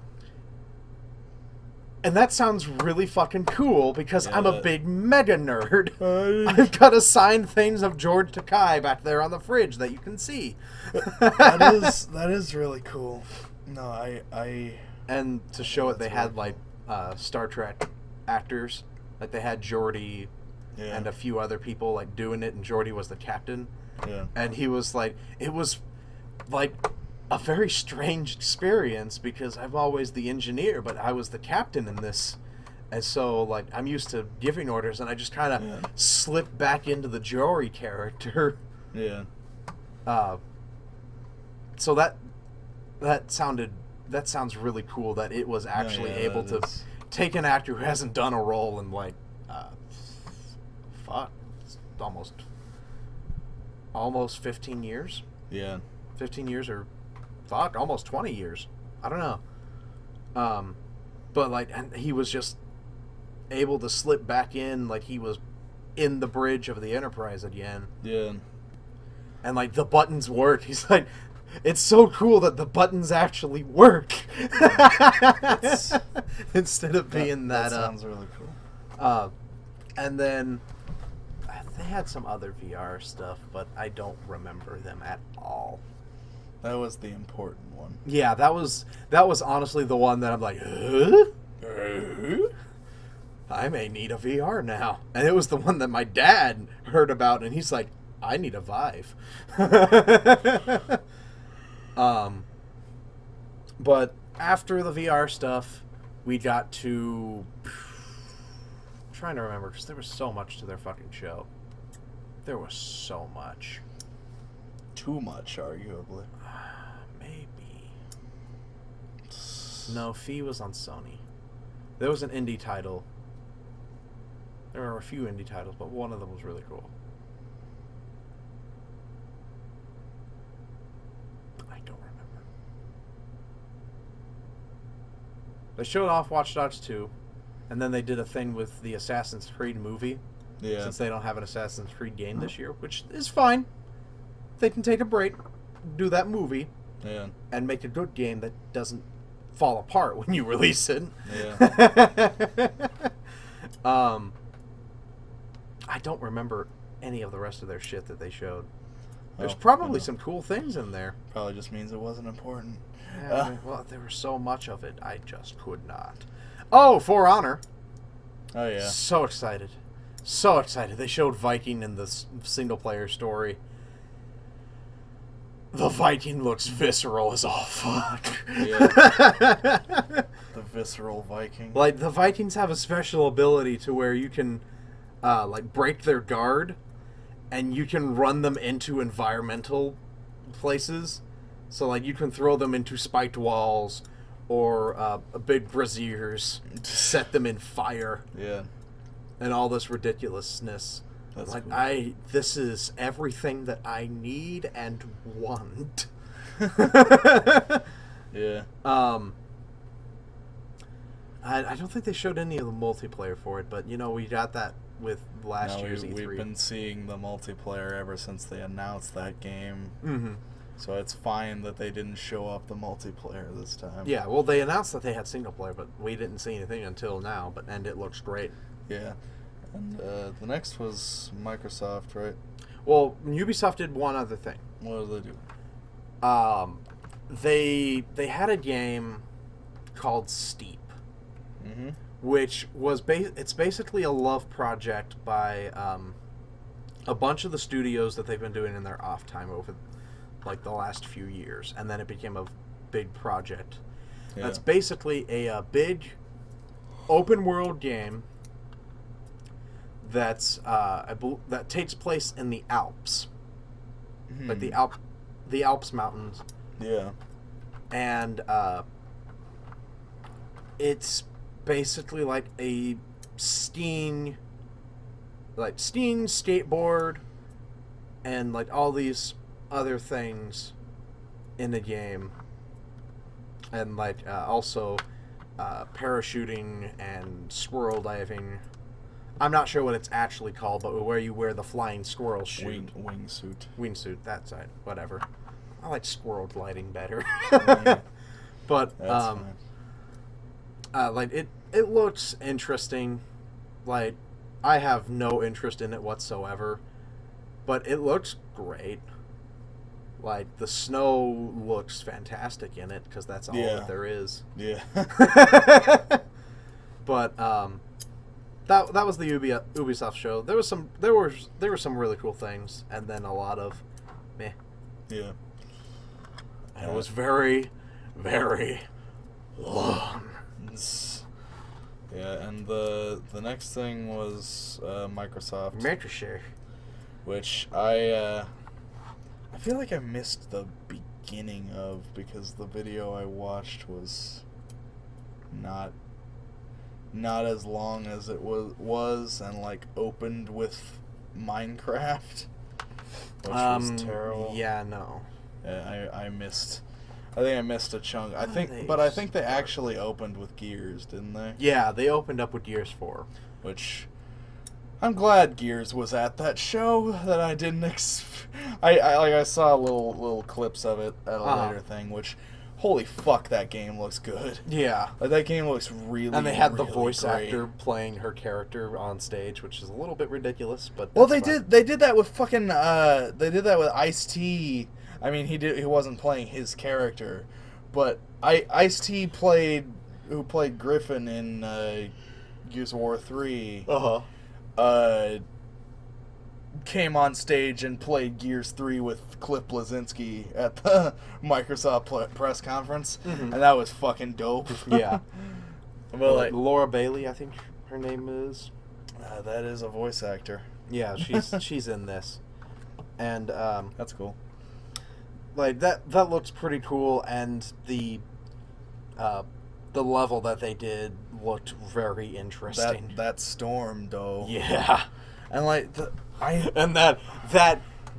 And that sounds really fucking cool because I'm a big mega nerd. I've got assigned things of George Takei back there on the fridge that you can see. that is really cool. No, I And to show it, they had like Star Trek actors, like they had Geordi and a few other people like doing it, and Geordi was the captain. Yeah. And he was like, it was like a very strange experience because I'm always the engineer, but I was the captain in this. And so, like, I'm used to giving orders, and I just kind of slipped back into the Jory character. Yeah. So that sounds really cool that it was actually able to take an actor who hasn't done a role in, like, it's almost 15 years. Yeah. 15 years or almost 20 years. I don't know. But like, and he was just able to slip back in, like he was in the bridge of the Enterprise again. Yeah. And like the buttons work. He's like, It's so cool that the buttons actually work. Instead of being that sounds really cool. And then they had some other VR stuff, but I don't remember them at all. That was the important one. Yeah, that was honestly the one that I'm like, huh? I may need a VR now. And it was the one that my dad heard about, and he's like, I need a Vive. But after the VR stuff, we got to... I'm trying to remember, because there was so much to their fucking show. There was so much. Too much, arguably. Maybe. No, Fee was on Sony. There was an indie title. There were a few indie titles, but one of them was really cool. I don't remember. They showed off Watch Dogs 2, and then they did a thing with the Assassin's Creed movie. Yeah. Since they don't have an Assassin's Creed game this year, which is fine. They can take a break, do that movie, and make a good game that doesn't fall apart when you release it. Yeah. I don't remember any of the rest of their shit that they showed. There's probably some cool things in there. Probably just means it wasn't important. Yeah, well, there was so much of it, I just could not. Oh, For Honor. Oh, yeah. So excited. So excited. They showed Viking in the single-player story. The Viking looks visceral as all fuck. Yeah. The visceral Viking. Like, the Vikings have a special ability to where you can, break their guard, and you can run them into environmental places. So, like, you can throw them into spiked walls or big braziers, set them in fire. Yeah. And all this ridiculousness. That's like, cool. This is everything that I need and want. Yeah. I don't think they showed any of the multiplayer for it, but, we got that with last year's E3. We've been seeing the multiplayer ever since they announced that game. Mm-hmm. So it's fine that they didn't show off the multiplayer this time. Yeah, well, they announced that they had single player, but we didn't see anything until now, and it looks great. Yeah. And the next was Microsoft, right? Well, Ubisoft did one other thing. What did they do? They had a game called Steep, Mm-hmm. which was it's basically a love project by a bunch of the studios that they've been doing in their off time over like the last few years, and then it became a big project. Yeah. That's basically a big open world game that's that takes place in the Alps, like the Alps mountains. Yeah. And it's basically like a skiing skateboard, and like all these other things in the game, and like also parachuting and squirrel diving. I'm not sure what it's actually called, but where you wear the flying squirrel suit. Wingsuit. Wingsuit, that side. Whatever. I like squirrel gliding better. Yeah. But, That's fine. like, it looks interesting. Like, I have no interest in it whatsoever. But it looks great. Like, the snow looks fantastic in it, because that's all that there is. Yeah. But, that was the Ubisoft show. There were some really cool things, and then a lot of meh. Yeah. And it was very, very long. Yeah, and the next thing was Microsoft. Microsoft. Which I feel like I missed the beginning of, because the video I watched was not as long as it was and like opened with Minecraft, which was terrible. Yeah, no. I missed. I think I missed a chunk. I think they actually opened with Gears, didn't they? Yeah, they opened up with Gears 4. Which I'm glad Gears was at that show that I didn't I saw little clips of it at a later thing, which holy fuck, that game looks good. Yeah. Like, that game looks really, and they had really the voice great. actor playing her character on stage, which is a little bit ridiculous, but well, they did that with fucking they did that with Ice-T. I mean, he wasn't playing his character, but Ice-T played Griffin in Gears of War 3. Came on stage and played Gears 3 with Cliff Bleszinski at the Microsoft press conference, and that was fucking dope. Yeah. Well, like Laura Bailey, I think her name is. That is a voice actor. Yeah, she's in this, and that's cool. Like that looks pretty cool, and the level that they did looked very interesting. That storm, though. Yeah, and like and that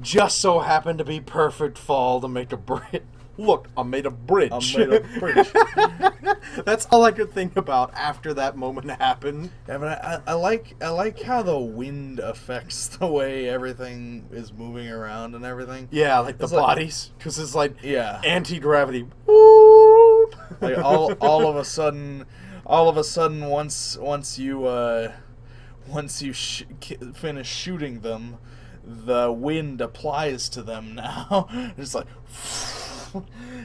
just so happened to be perfect fall to make a bridge. Look, I made a bridge. That's all I could think about after that moment happened. Yeah, but I like how the wind affects the way everything is moving around and everying. Yeah, like the bodies, because it's like anti-gravity. Whoop! Like all of a sudden, once you finish shooting them, the wind applies to them now. It's like.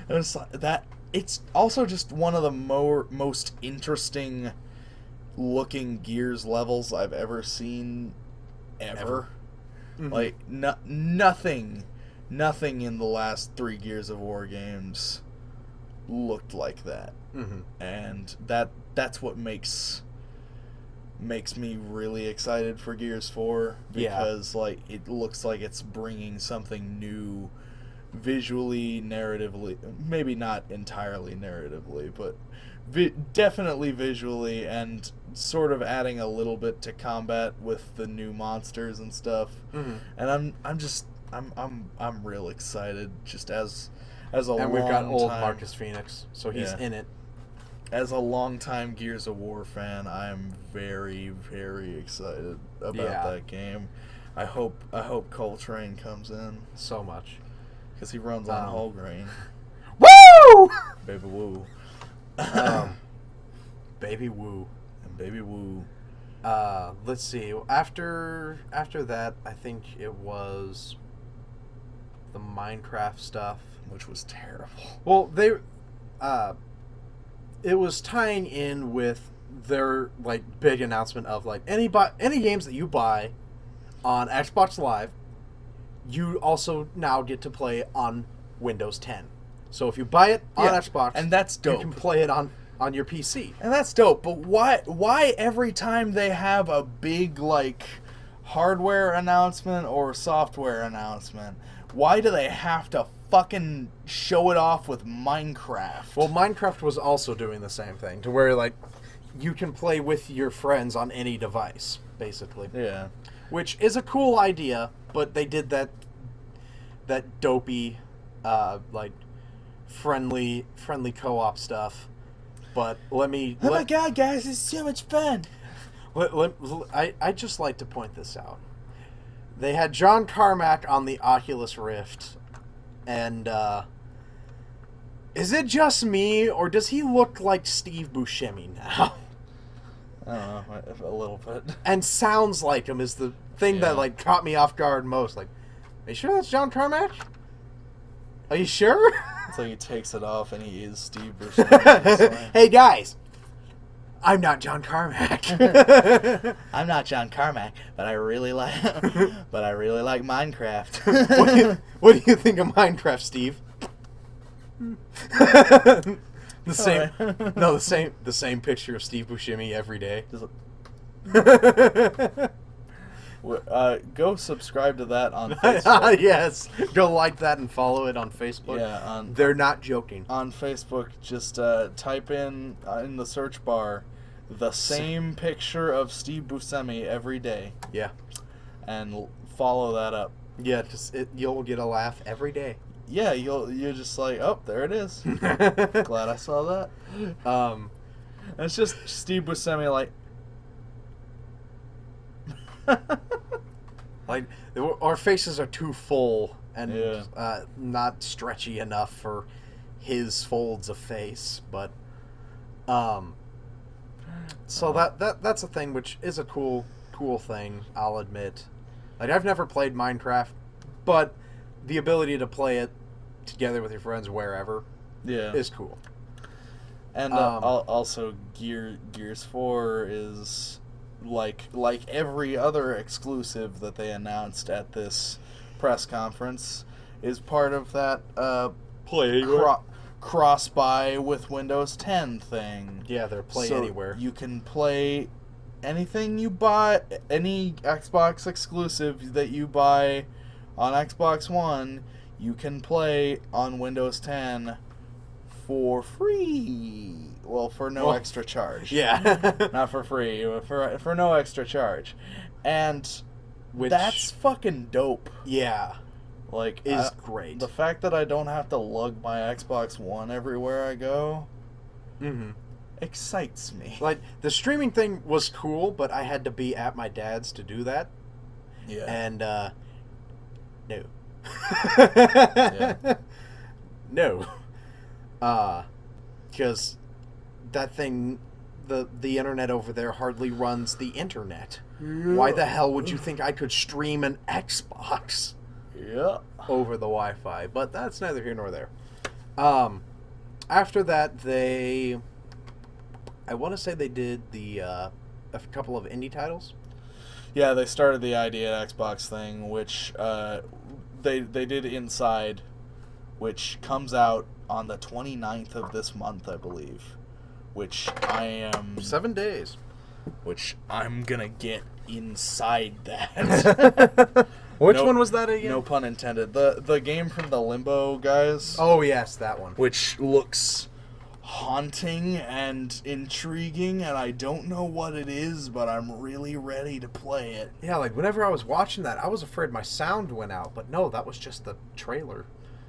It's like that. It's also just one of the most interesting looking Gears levels I've ever seen, ever. Mm-hmm. Like nothing in the last 3 Gears of War games looked like that, and that's what makes me really excited for Gears 4, because like it looks like it's bringing something new. Visually, narratively, maybe not entirely narratively, but definitely visually, and sort of adding a little bit to combat with the new monsters and stuff. And I'm real excited, just as a and we've got old Marcus Phoenix, so he's in it. As a longtime Gears of War fan, I'm very, very excited about that game. I hope Coltrane comes in so much. Because he runs on whole grain. Woo! Baby woo. Baby woo. And baby woo. Let's see. After that, I think it was the Minecraft stuff, which was terrible. Well, it was tying in with their like big announcement of like any games that you buy on Xbox Live, you also now get to play on Windows 10. So if you buy it on Xbox, and that's dope, you can play it on your PC. And that's dope. But why every time they have a big like hardware announcement or software announcement, why do they have to fucking show it off with Minecraft? Well, Minecraft was also doing the same thing, to where like you can play with your friends on any device, basically. Yeah. Which is a cool idea, but they did that dopey, like friendly co-op stuff. But oh my god, guys, it's so much fun. I'd just like to point this out. They had John Carmack on the Oculus Rift, and is it just me, or does he look like Steve Buscemi now? I don't know, a little bit. And sounds like him is the thing that like caught me off guard most. Like, are you sure that's John Carmack? Are you sure? It's like he takes it off and he is Steve Buscemi. Hey guys, I'm not John Carmack. I'm not John Carmack, but I really like Minecraft. What do you think of Minecraft, Steve? The same picture of Steve Buscemi every day. Go subscribe to that on Facebook. Yes, go like that and follow it on Facebook. Yeah, they're not joking. On Facebook, just type in the search bar the same picture of Steve Buscemi every day. Yeah, and follow that up. Yeah, you'll get a laugh every day. Yeah, you're just like, oh, there it is. Glad I saw that. And it's just Steve Buscemi like. Like, our faces are too full and Yeah. not stretchy enough for his folds of face, but so that's a thing, which is a cool thing, I'll admit. Like, I've never played Minecraft, but the ability to play it together with your friends wherever is cool. And also Gears 4 is like every other exclusive that they announced at this press conference is part of that cross-buy with Windows 10 thing. Yeah, they're play so anywhere. You can play anything you buy, any Xbox exclusive that you buy on Xbox One, you can play on Windows 10 for free. Well, for no extra charge. Yeah. Not for free, for no extra charge. And that's fucking dope. Yeah. Like, is great. The fact that I don't have to lug my Xbox One everywhere I go excites me. Like, the streaming thing was cool, but I had to be at my dad's to do that. Yeah. And, no. Yeah. No. Because that thing, the internet over there hardly runs the internet. Yeah. Why the hell would you think I could stream an Xbox over the Wi-Fi? But that's neither here nor there. After that, I want to say they did a couple of indie titles. Yeah, they started the Idea Xbox thing, which they did Inside, which comes out on the 29th of this month, I believe. Which I am 7 days. Which I'm gonna get inside that. Which one was that again? No pun intended. The game from the Limbo guys. Oh yes, that one. Which looks haunting and intriguing, and I don't know what it is, but I'm really ready to play it. Yeah, like whenever I was watching that, I was afraid my sound went out, but no, that was just the trailer.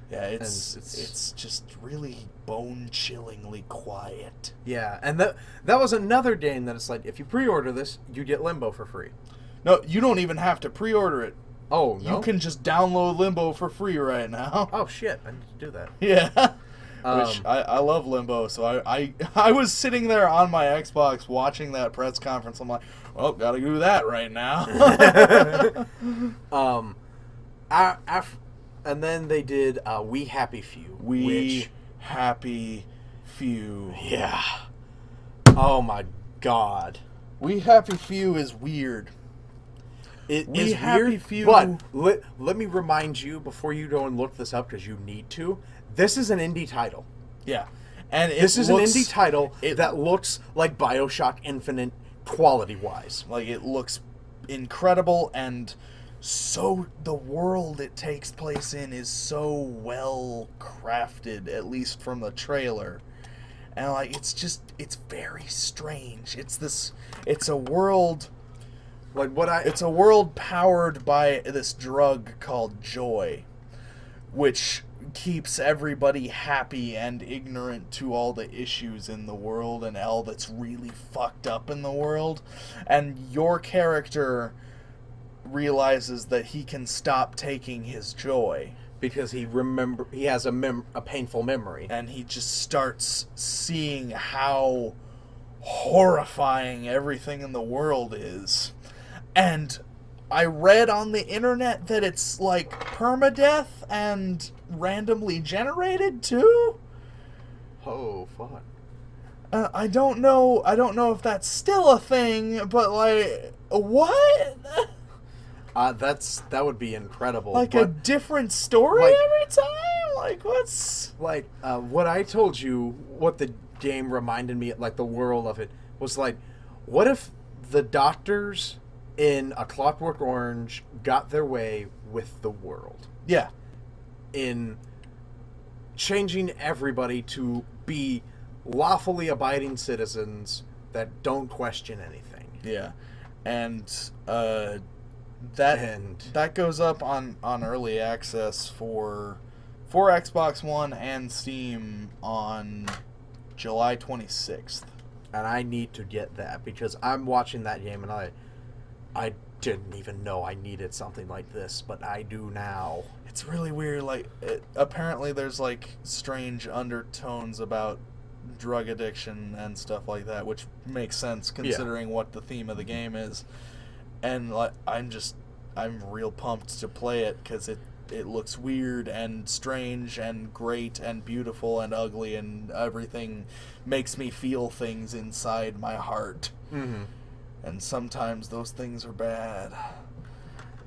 Yeah, it's just really bone-chillingly quiet. Yeah, and that was another game that it's like, if you pre-order this, you get Limbo for free. No, you don't even have to pre-order it. Oh, no? You can just download Limbo for free right now. Oh, shit, I need to do that. Yeah. Which, I love Limbo, so I was sitting there on my Xbox watching that press conference. I'm like, well, gotta do that right now. And then they did We Happy Few. Happy Few. Yeah. Oh my god. We Happy Few is weird. It is weird, Few. But let me remind you, before you go and look this up, because you need to, this is an indie title. Yeah. And this is an indie title that looks like BioShock Infinite quality-wise. Like, it looks incredible, and so the world it takes place in is so well crafted, at least from the trailer. And like, it's very strange. It's a world it's a world powered by this drug called joy, which keeps everybody happy and ignorant to all the issues in the world and all that's really fucked up in the world. And your character realizes that he can stop taking his joy because he has a painful memory, and he just starts seeing how horrifying everything in the world is. And I read on the internet that it's like permadeath and randomly generated too. Oh, fuck. I don't know if that's still a thing, but like, what? That would be incredible. Like, a different story every time? Like, what's... Like, what I told you, what the game reminded me, like, the world of it, was like, what if the doctors in A Clockwork Orange got their way with the world? Yeah. In changing everybody to be lawfully abiding citizens that don't question anything. Yeah. And, that goes up on early access for Xbox One and Steam on July 26th. And I need to get that because I'm watching that game and I didn't even know I needed something like this, but I do now. It's really weird. Like, apparently there's like strange undertones about drug addiction and stuff like that, which makes sense considering what the theme of the game is. And like, I'm real pumped to play it because it looks weird and strange and great and beautiful and ugly, and everything makes me feel things inside my heart. Mm-hmm. And sometimes those things are bad.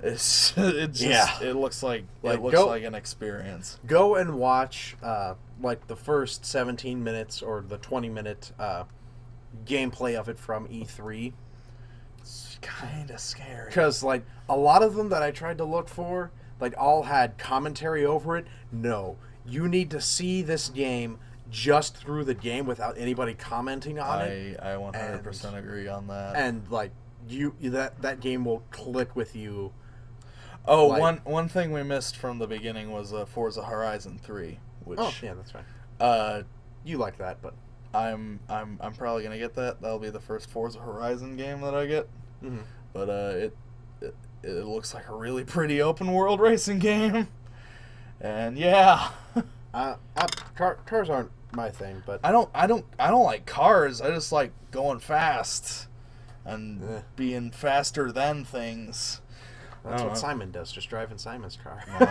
It looks like an experience. Go and watch like the first 17 minutes or the 20-minute gameplay of it from E3. It's kind of scary. Because like a lot of them that I tried to look for, like all had commentary over it. No, you need to see this game just through the game without anybody commenting on it. I 100% agree on that. And like that game will click with you. Oh, like, one thing we missed from the beginning was Forza Horizon 3, which yeah, that's fine. You like that, but I'm probably gonna get that. That'll be the first Forza Horizon game that I get. Mm-hmm. But it looks like a really pretty open world racing game, and yeah. Cars aren't my thing, but I don't like cars. I just like going fast and being faster than things. That's what Simon does, just driving Simon's car. No,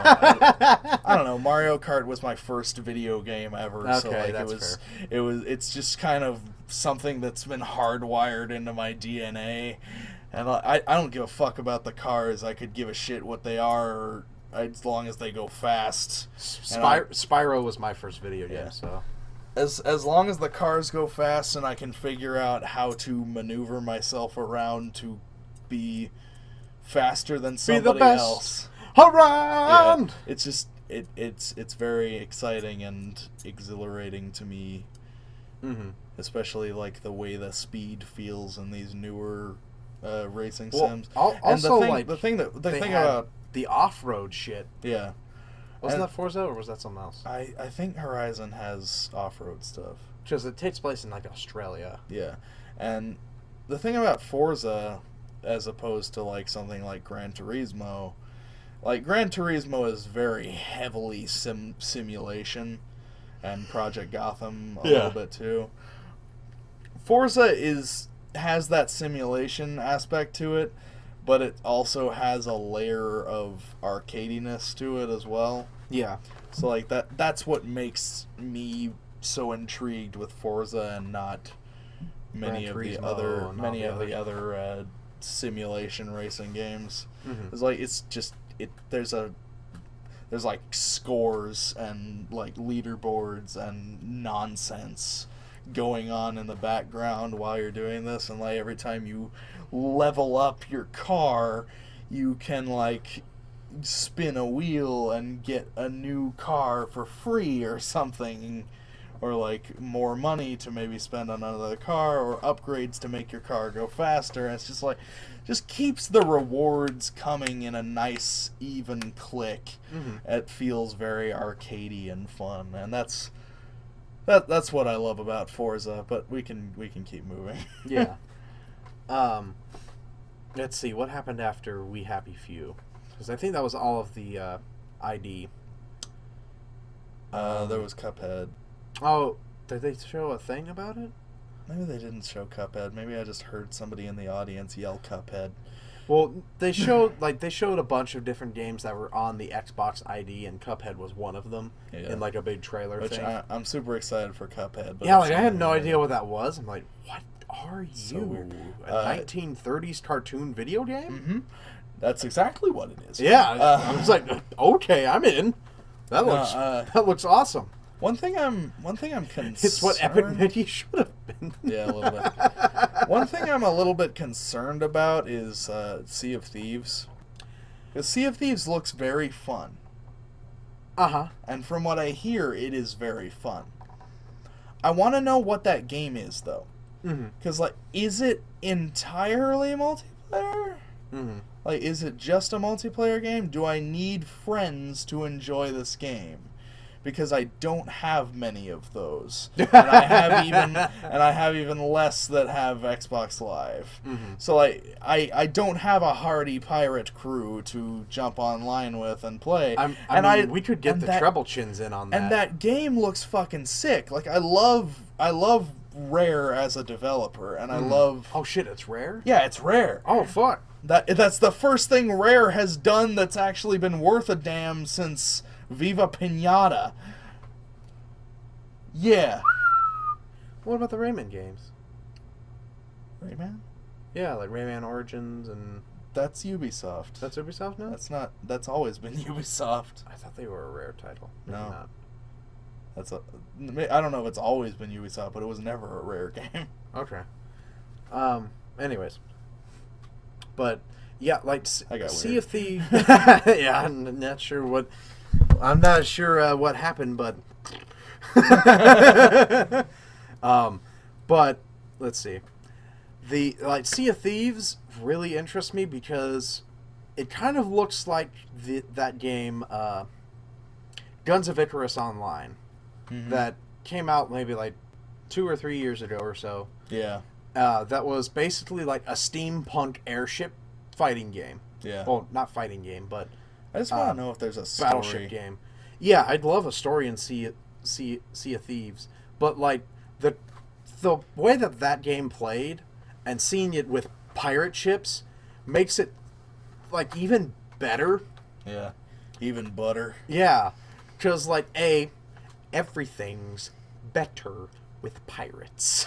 I don't know. Mario Kart was my first video game ever, so like that's fair. It's just kind of something that's been hardwired into my DNA, and I don't give a fuck about the cars. I could give a shit what they are, as long as they go fast. Spyro was my first video game, so as long as the cars go fast and I can figure out how to maneuver myself around to be faster than somebody else. Around! Yeah, it's just it's very exciting and exhilarating to me. Mm-hmm. Especially like the way the speed feels in these newer racing well, sims. Also, and the thing about the off-road shit. Yeah. Wasn't that Forza or was that something else? I think Horizon has off-road stuff. Because it takes place in like Australia. Yeah. And the thing about Forza, as opposed to like something like Gran Turismo, like Gran Turismo is very heavily simulation, and Project Gotham a little bit too. Forza has that simulation aspect to it, but it also has a layer of arcadiness to it as well. Yeah. So like that's what makes me so intrigued with Forza and not many of the other simulation racing games. Mm-hmm. It's like there's like scores and like leaderboards and nonsense going on in the background while you're doing this, and like every time you level up your car, you can like spin a wheel and get a new car for free or something, or like more money to maybe spend on another car, or upgrades to make your car go faster. And it's just like just keeps the rewards coming in a nice even click. Mm-hmm. It feels very arcadey and fun, and that's what I love about Forza. But we can keep moving. Yeah. Let's see what happened after We Happy Few, because I think that was all of the ID. There was Cuphead. Oh, did they show a thing about it? Maybe they didn't show Cuphead. Maybe I just heard somebody in the audience yell Cuphead. Well, they showed a bunch of different games that were on the Xbox ID, and Cuphead was one of them in like a big trailer thing. I'm super excited for Cuphead. But yeah, like I had no idea what that was. I'm like, what are you? So weird. A 1930s cartoon video game? Mm-hmm. That's exactly what it is. Yeah, I was like, okay, I'm in. That looks awesome. One thing I'm concerned. It's what Epic Mickey should have been. Yeah, a little bit. One thing I'm a little bit concerned about is Sea of Thieves. Because Sea of Thieves looks very fun. Uh-huh. And from what I hear, it is very fun. I want to know what that game is, though. Because, like, is it entirely multiplayer? Mm-hmm. Like, is it just a multiplayer game? Do I need friends to enjoy this game? because I don't have many of those, and I have even less that have Xbox Live. Mm-hmm. So I don't have a hardy pirate crew to jump online with and play. We could get the TrebleChins in on that. And that game looks fucking sick. Like I love Rare as a developer, and I love. Oh shit! It's Rare. Yeah, it's Rare. Oh fuck. That's the first thing Rare has done that's actually been worth a damn since Viva Pinata. Yeah. What about the Rayman games? Rayman? Yeah, like Rayman Origins and... That's Ubisoft. That's Ubisoft now? That's always been Ubisoft. I thought they were a Rare title. Maybe No. not. I don't know if it's always been Ubisoft, but it was never a Rare game. Okay. Anyways. But, yeah, like, Sea of Thieves... yeah, I'm not sure what happened, but... but, let's see. Sea of Thieves really interests me because it kind of looks like that game, Guns of Icarus Online, that came out maybe like 2 or 3 years ago or so. Yeah. That was basically like a steampunk airship fighting game. Yeah. Well, not fighting game, but I just want to know if there's a story. Battleship game. Yeah, I'd love a story in Sea of Thieves, but like the way that game played and seeing it with pirate ships makes it like even better. Yeah, even butter. Yeah, because like everything's better with pirates.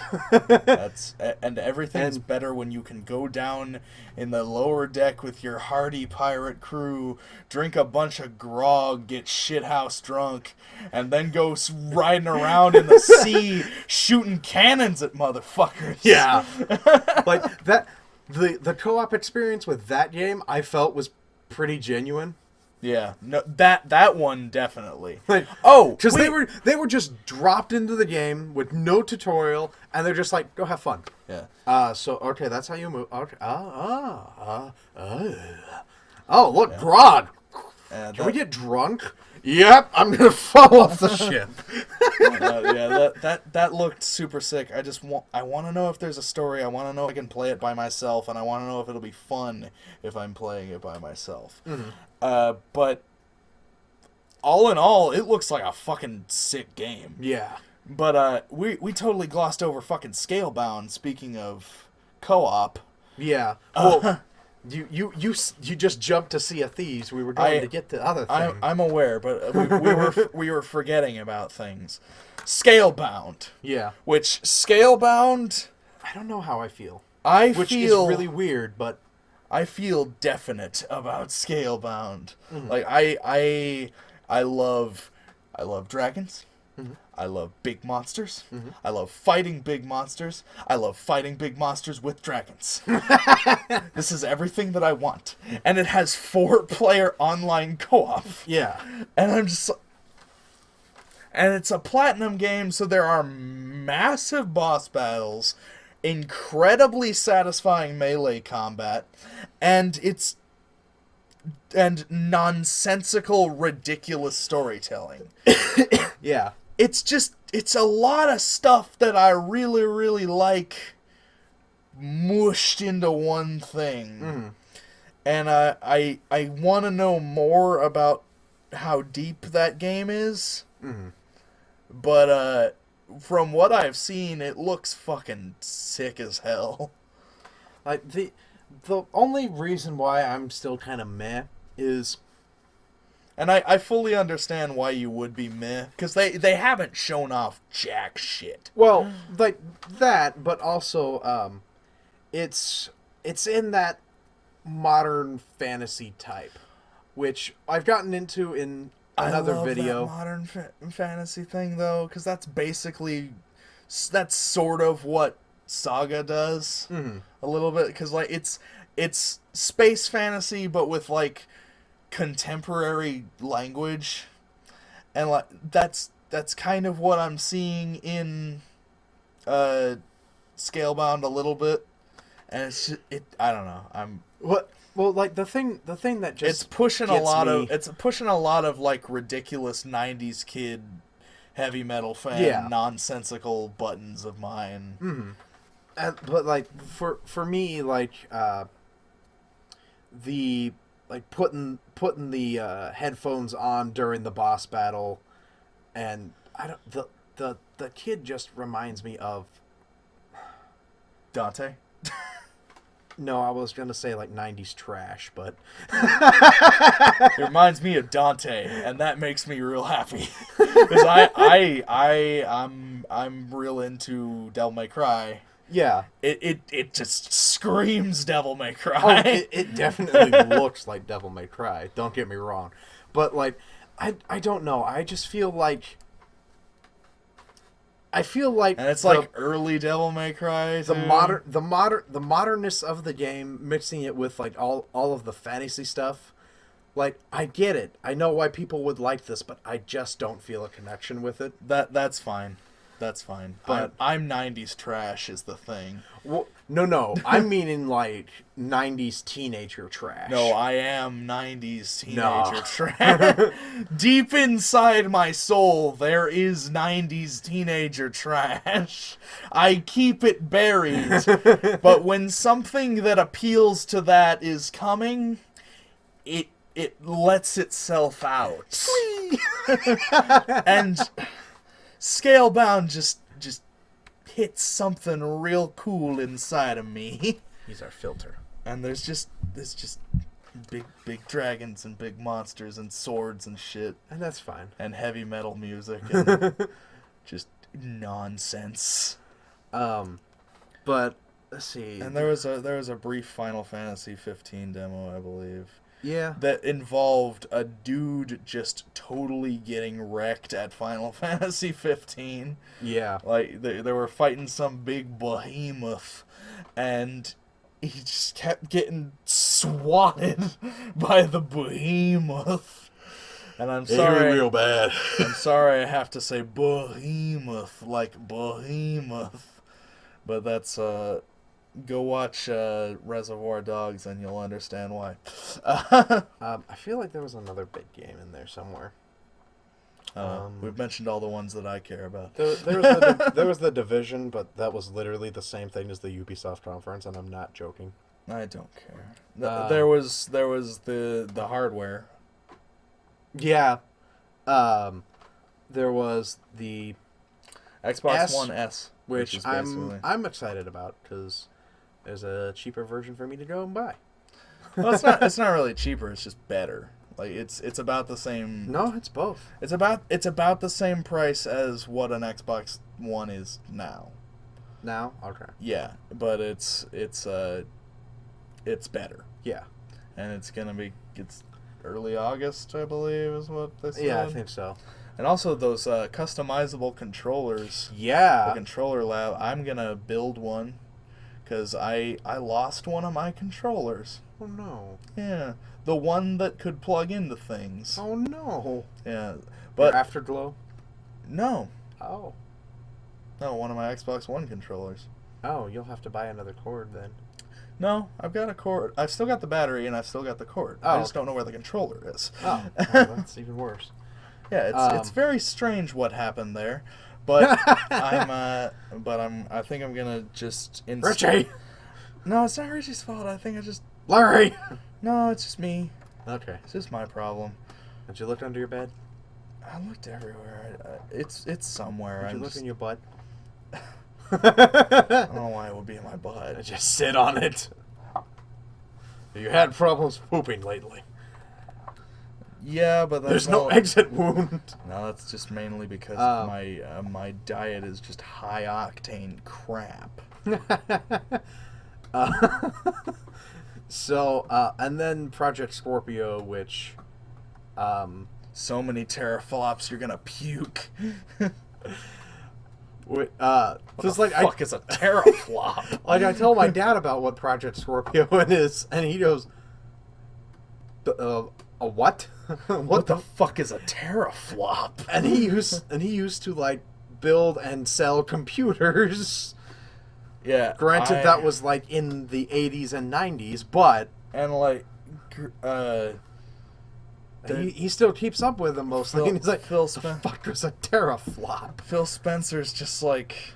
And everything's better when you can go down in the lower deck with your hardy pirate crew, drink a bunch of grog, get shithouse drunk, and then go riding around in the sea shooting cannons at motherfuckers. Yeah. Like that the co-op experience with that game I felt was pretty genuine. Yeah, no, that one definitely. Like, because they were just dropped into the game with no tutorial, and they're just like, go have fun. Yeah. So okay, that's how you move. Okay. Oh, look, grog. Can we get drunk? Yep, I'm gonna fall off the ship. That looked super sick. I want to know if there's a story. I want to know if I can play it by myself, and I want to know if it'll be fun if I'm playing it by myself. Mm-hmm. But all in all, it looks like a fucking sick game. Yeah. But we totally glossed over fucking Scalebound. Speaking of co-op. Yeah. Well, you just jumped to Sea of Thieves. We were going to get the other thing. I'm aware, but we were forgetting about things. Scalebound. Yeah. Which Scalebound, I don't know how I feel. Which is really weird, but I feel definite about Scalebound. Mm-hmm. Like I love dragons. Mm-hmm. I love big monsters. Mm-hmm. I love fighting big monsters. I love fighting big monsters with dragons. This is everything that I want. And it has 4-player online co-op. Yeah. And and it's a platinum game, so there are massive boss battles, incredibly satisfying melee combat, and nonsensical, ridiculous storytelling. Yeah. It's a lot of stuff that I really, really like mushed into one thing. Mm-hmm. And I want to know more about how deep that game is. Mm-hmm. But from what I've seen, it looks fucking sick as hell. Like the only reason why I'm still kind of meh is, and I fully understand why you would be meh, because they haven't shown off jack shit. Well, like that, but also it's in that modern fantasy type, which I've gotten into in another video. That modern fantasy thing though, because that's sort of what Saga does. Mm-hmm. A little bit, because like it's space fantasy but with like contemporary language, and like that's kind of what I'm seeing in Scalebound a little bit, and I don't know, What? Well, like the thing that just it's pushing gets a lot of like ridiculous '90s kid heavy metal fan nonsensical buttons of mine. But like for me, like the like putting the headphones on during the boss battle, and I don't the kid just reminds me of Dante. No, I was gonna say like '90s trash, but it reminds me of Dante, and that makes me real happy because I'm real into Devil May Cry. Yeah, it just screams Devil May Cry. Oh, it definitely looks like Devil May Cry. Don't get me wrong, but like I don't know. I just feel like. And it's like early Devil May Cry. The modernness of the game, mixing it with like all of the fantasy stuff. Like, I get it. I know why people would like this, but I just don't feel a connection with it. That's fine. That's fine. But I'm 90s trash is the thing. Well, no. I'm meaning like 90s teenager trash. No, I am 90s teenager trash. Deep inside my soul, there is 90s teenager trash. I keep it buried. But when something that appeals to that is coming, it lets itself out. And Scalebound just hits something real cool inside of me. He's our filter. And there's just big dragons and big monsters and swords and shit. And that's fine. And heavy metal music and just nonsense. But let's see. And there was a brief Final Fantasy 15 demo, I believe. Yeah. That involved a dude just totally getting wrecked at Final Fantasy 15. Yeah. Like, they were fighting some big behemoth, and he just kept getting swatted by the behemoth. And I'm sorry. Real bad. I'm sorry I have to say behemoth, like behemoth. But that's, go watch Reservoir Dogs and you'll understand why. I feel like there was another big game in there somewhere. We've mentioned all the ones that I care about. There was the Division, but that was literally the same thing as the Ubisoft conference, and I'm not joking. I don't care. There was the hardware. Yeah. There was the Xbox One S, which I'm excited about because there's a cheaper version for me to go and buy. Well, it's not really cheaper. It's just better. Like it's about the same. No, it's both. It's about the same price as what an Xbox One is now. Now, okay. Yeah, but it's better. Yeah, and it's early August, I believe, is what they said. Yeah, I think so. And also those customizable controllers. Yeah. The controller lab. I'm gonna build one. Because I lost one of my controllers. Oh, no. Yeah. The one that could plug into things. Oh, no. Yeah. But your Afterglow? No. Oh. No, one of my Xbox One controllers. Oh, you'll have to buy another cord then. No, I've got a cord. I've still got the battery and I've still got the cord. Oh, I just don't know where the controller is. Oh, that's even worse. Yeah, it's very strange what happened there. But I think I'm gonna just Richie. No, it's not Richie's fault. I think I just Larry. No, it's just me. Okay, it's just my problem. Did you look under your bed? I looked everywhere. It's somewhere. Did you look in your butt? I don't know why it would be in my butt. Just sit on it. You had problems pooping lately. Yeah, but there's no exit wound. No, that's just mainly because my diet is just high octane crap. And then Project Scorpio, which, so many teraflops, you're gonna puke. What the fuck is a teraflop? Like, I tell my dad about what Project Scorpio is, and he goes, a what? What the fuck is a teraflop? And he used to like build and sell computers. Yeah. Granted, that was like in the 80s and 90s, but And like, he still keeps up with them mostly, and he's like, Phil the fuck was a teraflop? Phil Spencer's like,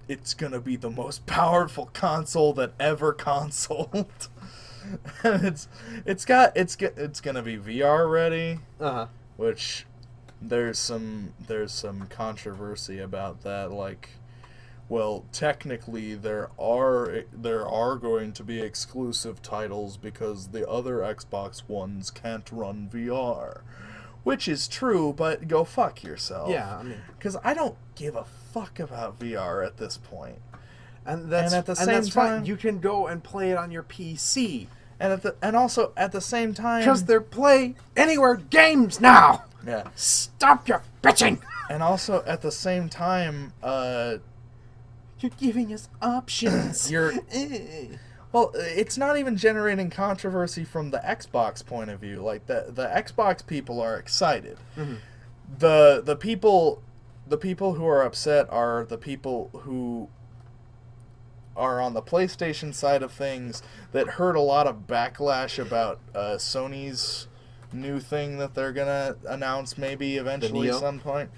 it's gonna be the most powerful console that ever consoled. And it's gonna be VR ready. Which there's some controversy about that. Like, well, technically there are going to be exclusive titles because the other Xbox Ones can't run VR. Which is true, but go fuck yourself. Yeah, I mean, because I don't give a fuck about VR at this point. And at the same time, you can go and play it on your PC. And also at the same time, because they're Play Anywhere games now. Yeah. Stop your bitching. And also at the same time, you're giving us options. Well, it's not even generating controversy from the Xbox point of view. Like the Xbox people are excited. Mm-hmm. The people who are upset are the people who are on the PlayStation side of things that heard a lot of backlash about Sony's new thing that they're gonna announce maybe eventually at some point.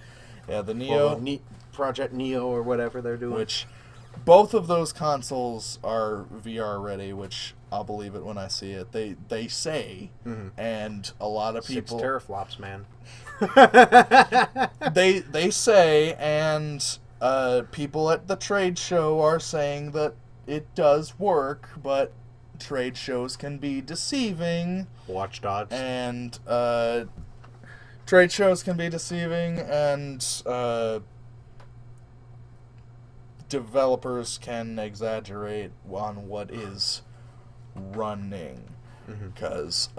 Yeah, the Neo. Well, Project Neo or whatever they're doing. Which both of those consoles are VR ready, which I'll believe it when I see it. They say, and a lot of people 6 teraflops, man. they say, and people at the trade show are saying that it does work, but trade shows can be deceiving. Watchdogs. And trade shows can be deceiving, and developers can exaggerate on what is running. Because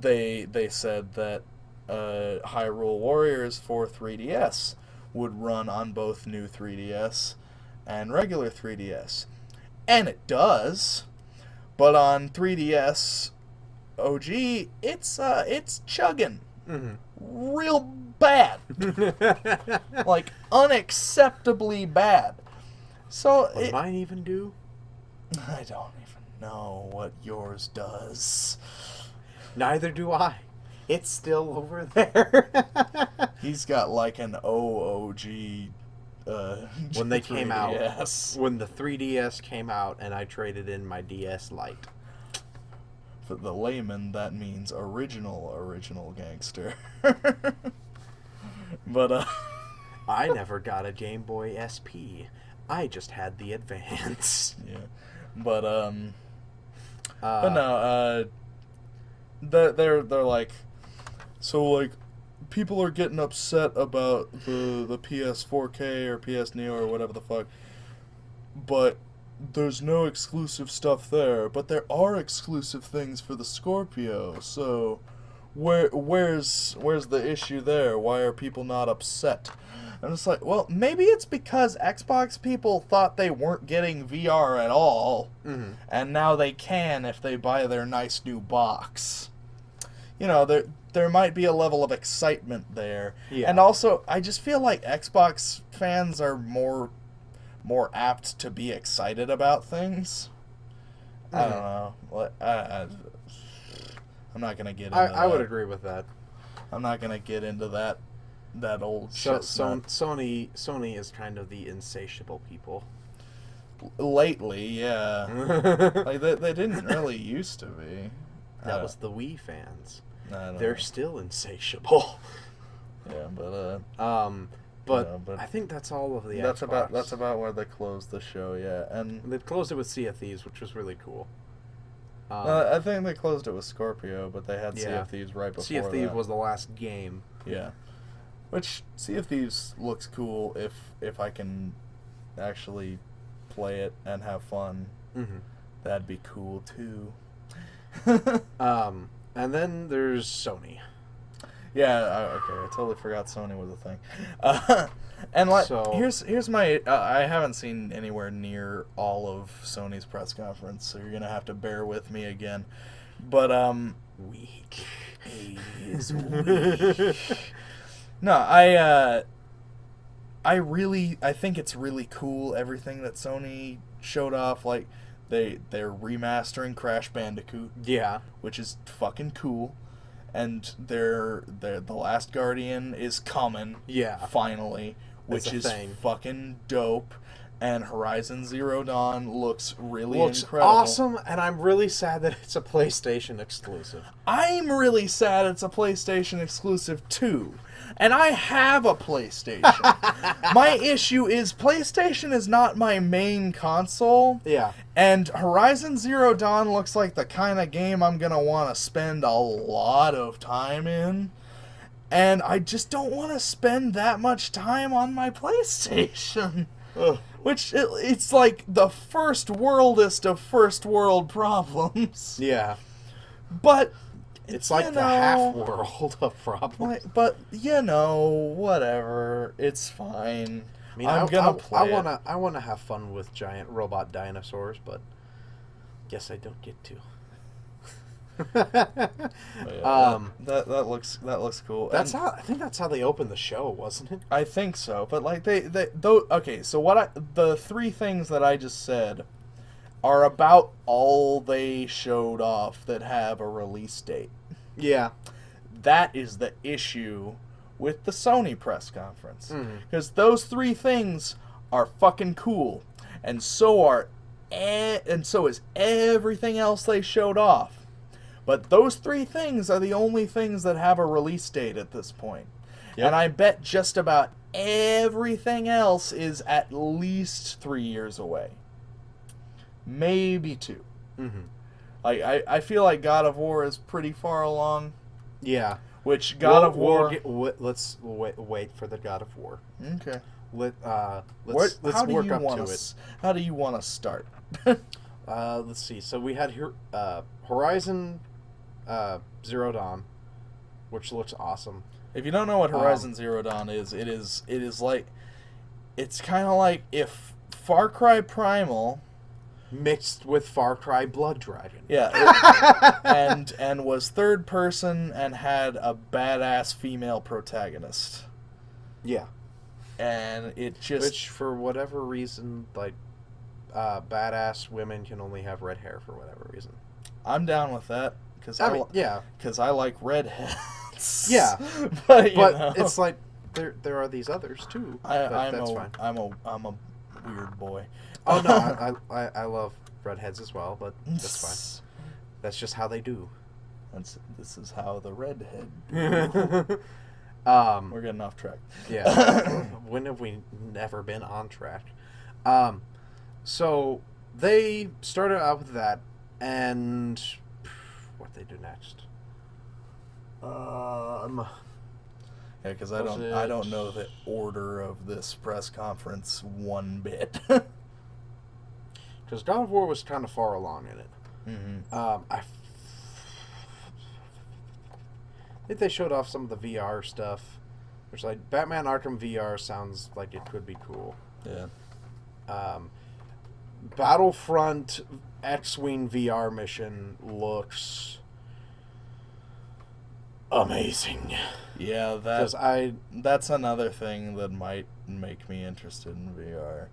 they said that Hyrule Warriors for 3DS would run on both new 3DS and regular 3DS. And it does. But on 3DS OG, it's chugging. Real bad. Like, unacceptably bad. So what mine even do? I don't even know what yours does. Neither do I. It's still over there. He's got like an OOG when they came out. 3DS. When the 3DS came out and I traded in my DS Lite. For the layman, that means original gangster. But I never got a Game Boy SP. I just had the Advance. Yeah. But no, they're like, so like, people are getting upset about the PS4K or PS Neo or whatever the fuck, but there's no exclusive stuff there. But there are exclusive things for the Scorpio. So where's the issue there? Why are people not upset? And it's like, well, maybe it's because Xbox people thought they weren't getting VR at all, and now they can if they buy their nice new box. You know, there might be a level of excitement there. Yeah. And also, I just feel like Xbox fans are more apt to be excited about things. I don't know. I'm not going to get into that. I would agree with that. I'm not going to get into that old shit. Sony is kind of the insatiable people. Lately, yeah. Like they didn't really used to be. That was the Wii fans. They're still insatiable. Yeah, but I think that's all of the Xbox. That's about where they closed the show, yeah. And they closed it with Sea of Thieves, which was really cool. I think they closed it with Scorpio, but they had Sea of Thieves right before that. Sea of Thieves was the last game. Yeah. Which, Sea of Thieves looks cool if I can actually play it and have fun. That'd be cool, too. And then there's Sony. Yeah, okay, I totally forgot Sony was a thing. And like, here's my, I haven't seen anywhere near all of Sony's press conference, so you're gonna have to bear with me again. But weak. Is weak. No, I think it's really cool, everything that Sony showed off. Like, they're remastering Crash Bandicoot. Yeah. Which is fucking cool. And they're The Last Guardian is coming. Yeah. Finally. Which is fucking dope. And Horizon Zero Dawn looks incredible. Awesome, and I'm really sad that it's a PlayStation exclusive. I'm really sad it's a PlayStation exclusive too. And I have a PlayStation. My issue is PlayStation is not my main console. Yeah. And Horizon Zero Dawn looks like the kind of game I'm going to want to spend a lot of time in. And I just don't want to spend that much time on my PlayStation. Ugh. Which, it's like the first worldest of first world problems. Yeah. But it's like the half world of problems. But, whatever. It's fine. I mean, I'm gonna play it. I wanna have fun with giant robot dinosaurs, but guess I don't get to. That looks cool. I think that's how they opened the show, wasn't it? I think so, but like okay. So the three things that I just said are about all they showed off that have a release date. Yeah, that is the issue with the Sony press conference, because those three things are fucking cool, and so is everything else they showed off. But those three things are the only things that have a release date at this point. Yep. And I bet just about everything else is at least 3 years away. Maybe 2. Mm-hmm. I feel like God of War is pretty far along. Yeah. Which God of War... let's wait for the God of War. Okay. Let's work up to it. How do you want to start? Let's see. So we had Horizon Zero Dawn, which looks awesome. If you don't know what Horizon Zero Dawn is, it is like, it's kind of like if Far Cry Primal mixed with Far Cry Blood Dragon. Yeah, and was third person and had a badass female protagonist. Yeah, and it just, which for whatever reason, like, badass women can only have red hair for whatever reason. I'm down with that because I like redheads. Yeah, but it's like there are these others too. That's fine. I'm a weird boy. Oh no, I love redheads as well, but that's fine. That's just how they do. This is how the redhead do. We're getting off track. Yeah. When have we never been on track? So they started out with that, and what they do next? Yeah, because I don't know the order of this press conference one bit. Because God of War was kind of far along in it. Mm-hmm. I think they showed off some of the VR stuff, which, like, Batman Arkham VR sounds like it could be cool. Yeah. Battlefront X-Wing VR mission looks amazing. Yeah, that's another thing that might make me interested in VR.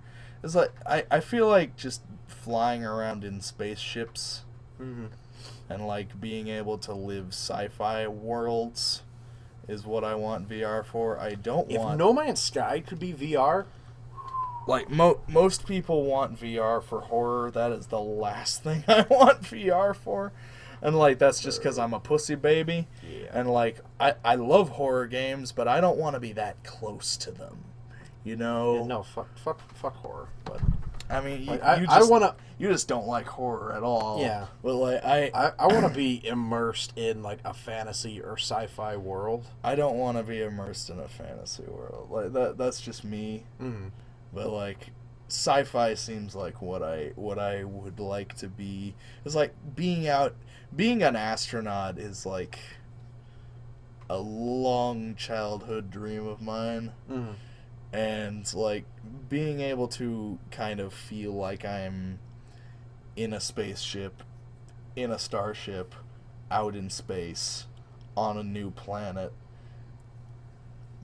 It's like I feel like just flying around in spaceships and like being able to live sci-fi worlds is what I want VR for. I don't want... If No Man's Sky could be VR... Like, most people want VR for horror. That is the last thing I want VR for. And, like, that's just because I'm a pussy baby. Yeah. And, like, I love horror games, but I don't want to be that close to them. You know? Yeah, no, fuck horror. But I mean, like, you just don't like horror at all. Yeah. But, like, I want to be immersed in, like, a fantasy or sci-fi world. I don't want to be immersed in a fantasy world. Like, that's just me. Mm-hmm. But, like, sci-fi seems like what I would like to be. It's like being an astronaut is like a long childhood dream of mine. Mm-hmm. And, like, being able to kind of feel like I'm in a spaceship, in a starship, out in space, on a new planet,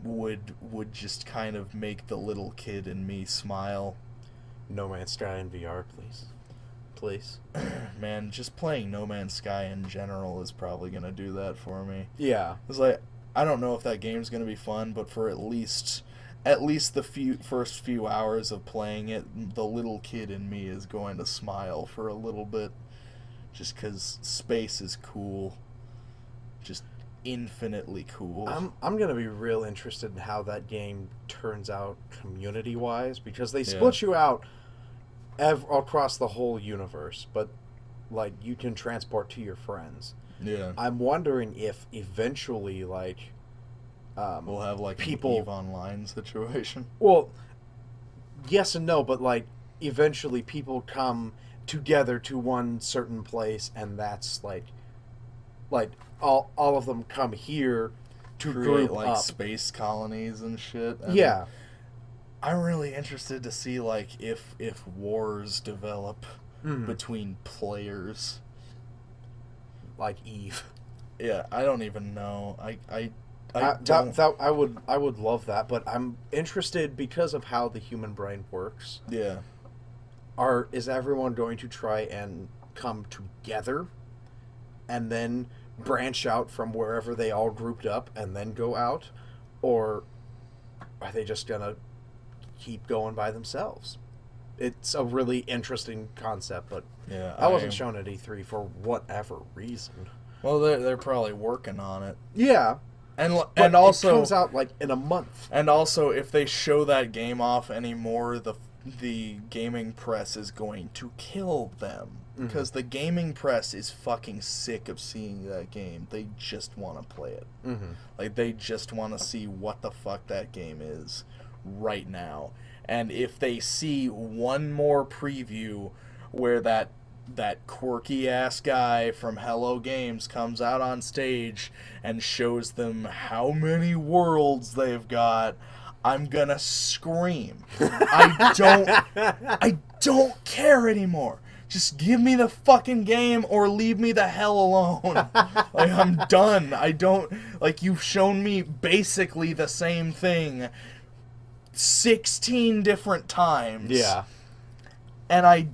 would just kind of make the little kid in me smile. No Man's Sky in VR, please. place. Man, just playing No Man's Sky in general is probably going to do that for me. Yeah. It's like, I don't know if that game's going to be fun, but for at least the first few hours of playing it, the little kid in me is going to smile for a little bit. Just because space is cool. Just infinitely cool. I'm going to be real interested in how that game turns out community-wise, because they split you out across the whole universe, but like you can transport to your friends. Yeah. I'm wondering if eventually like we'll have like people an EVE Online situation. Well, yes and no, but like eventually people come together to one certain place, and that's like all of them come here to create group like up. Space colonies and shit. Yeah. I'm really interested to see like if wars develop between players. Like Eve. Yeah, I don't even know. I would love that, but I'm interested because of how the human brain works. Yeah. Is everyone going to try and come together and then branch out from wherever they all grouped up and then go out? Or are they just going to keep going by themselves? It's a really interesting concept, but yeah, I wasn't shown at E3 for whatever reason. Well, they're probably working on it. Yeah. And also it comes out like in a month. And also, if they show that game off anymore, the gaming press is going to kill them. Because the gaming press is fucking sick of seeing that game. They just want to play it. Like, they just want to see what the fuck that game is right now. And if they see one more preview where that quirky-ass guy from Hello Games comes out on stage and shows them how many worlds they've got, I'm gonna scream. I don't care anymore. Just give me the fucking game or leave me the hell alone. Like, I'm done. I don't... Like, you've shown me basically the same thing 16 different times. Yeah. And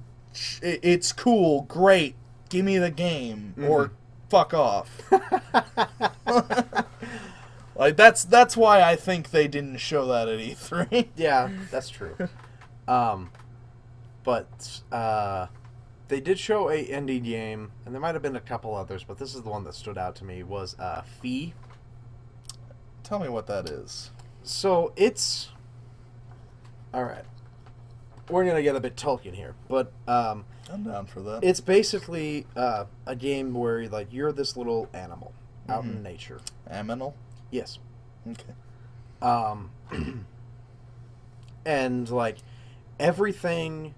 it's cool, great, give me the game, or fuck off. Like, that's why I think they didn't show that at E3. Yeah, that's true. But they did show a indie game, and there might have been a couple others, but this is the one that stood out to me, was Fee. Tell me what that is. So, it's... Alright. We're going to get a bit Tolkien here, but... I'm down for that. It's basically a game where like you're this little animal out in nature. Aminal? Yes. Okay. And like everything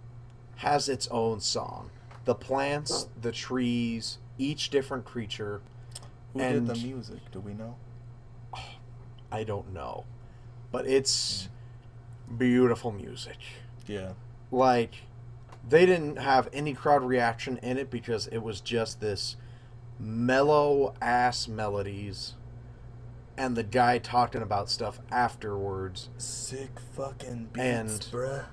has its own song. The plants, the trees, each different creature. Who did the music? Do we know? I don't know. But it's beautiful music. Yeah. Like, they didn't have any crowd reaction in it because it was just this mellow-ass melodies and the guy talking about stuff afterwards. Sick fucking beats, bruh.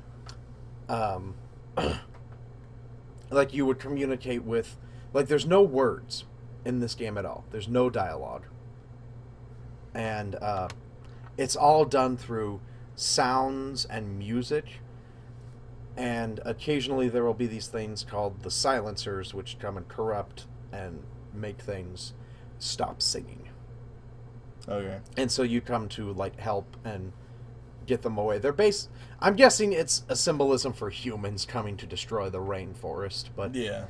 Like, you would communicate with... Like, there's no words in this game at all. There's no dialogue. And it's all done through sounds and music. And occasionally there will be these things called the silencers, which come and corrupt and make things stop singing. Okay. And so you come to like help and get them away. I'm guessing it's a symbolism for humans coming to destroy the rainforest, but yeah,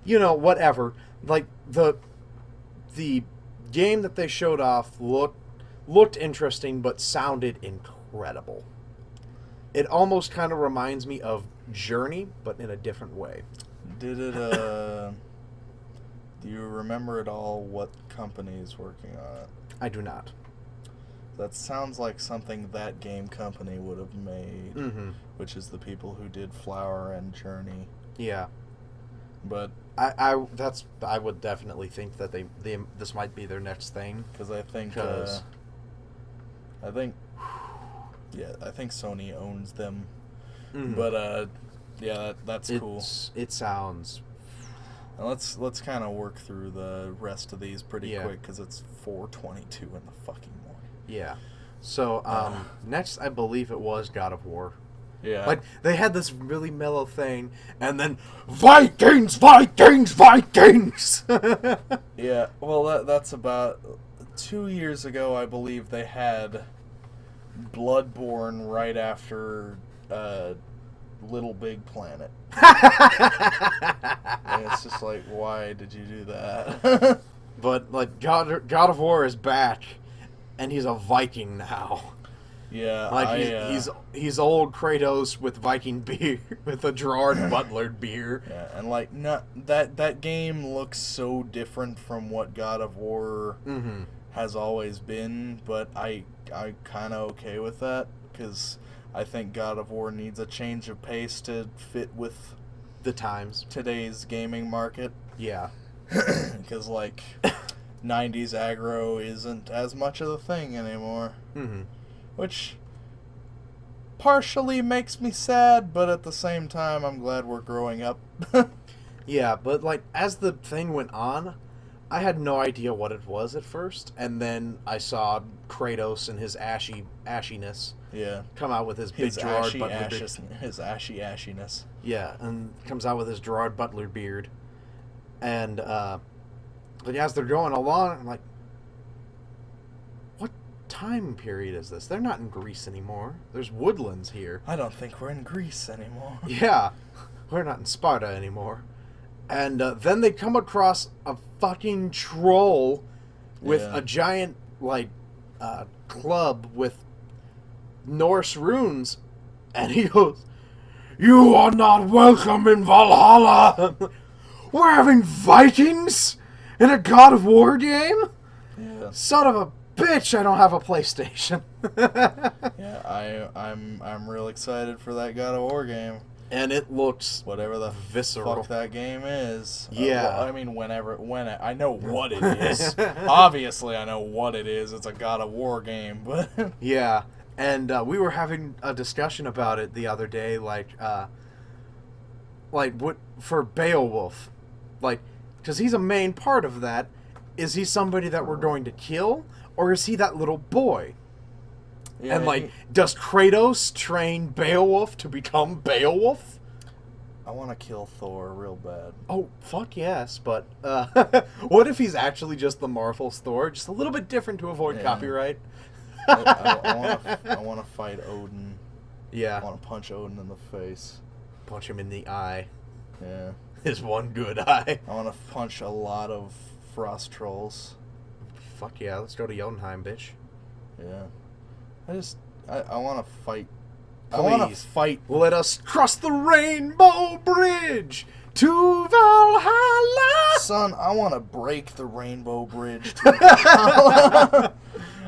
you know, whatever. Like the game that they showed off looked interesting, but sounded incredible. It almost kind of reminds me of Journey, but in a different way. Did it, do you remember at all what company is working on it? I do not. That sounds like something that game company would have made, which is the people who did Flower and Journey. Yeah. But I would definitely think that this might be their next thing. Because I think Sony owns them. But Yeah, that's cool. It sounds. And let's kind of work through the rest of these pretty quick because it's 4:22 in the fucking morning. Yeah. So next, I believe it was God of War. Yeah. Like, they had this really mellow thing, and then Vikings, Vikings, Vikings! Yeah, well, that's about 2 years ago, I believe, they had Bloodborne right after Little Big Planet. And it's just like, why did you do that? But, like, God of War is back, and he's a Viking now. Yeah, like he's old Kratos with Viking beer, with a Gerard Butler beer. Yeah, and like that game looks so different from what God of War has always been, but I kind of okay with that because I think God of War needs a change of pace to fit with the times, today's gaming market. Yeah, because like 90s aggro isn't as much of a thing anymore. Which partially makes me sad, but at the same time, I'm glad we're growing up. Yeah, but like as the thing went on, I had no idea what it was at first, and then I saw Kratos and his ashiness. Yeah. Come out with his big Gerard Butler beard. His ashiness. Yeah, and comes out with his Gerard Butler beard, and but as they're going along, I'm like, time period is this? They're not in Greece anymore. There's woodlands here. I don't think we're in Greece anymore. Yeah, we're not in Sparta anymore. And then they come across a fucking troll with a giant, like, club with Norse runes. And he goes, "You are not welcome in Valhalla." We're having Vikings in a God of War game? Yeah. Son of a bitch, I don't have a PlayStation. Yeah, I'm real excited for that God of War game. And it looks whatever the visceral fuck that game is. Yeah. Well, I mean, when I know what it is. Obviously, I know what it is. It's a God of War game, but yeah. And we were having a discussion about it the other day, like what for Beowulf, like, because he's a main part of that. Is he somebody that we're going to kill? Or is he that little boy? Yeah, and, like, does Kratos train Beowulf to become Beowulf? I want to kill Thor real bad. Oh, fuck yes, but what if he's actually just the Marvel's Thor? Just a little bit different to avoid copyright? I want to fight Odin. Yeah. I want to punch Odin in the face. Punch him in the eye. Yeah. His one good eye. I want to punch a lot of frost trolls. Fuck yeah, let's go to Jotunheim, bitch. Yeah. I want to fight. Please. I want to fight. Let us cross the Rainbow Bridge to Valhalla. Son, I want to break the Rainbow Bridge to Valhalla.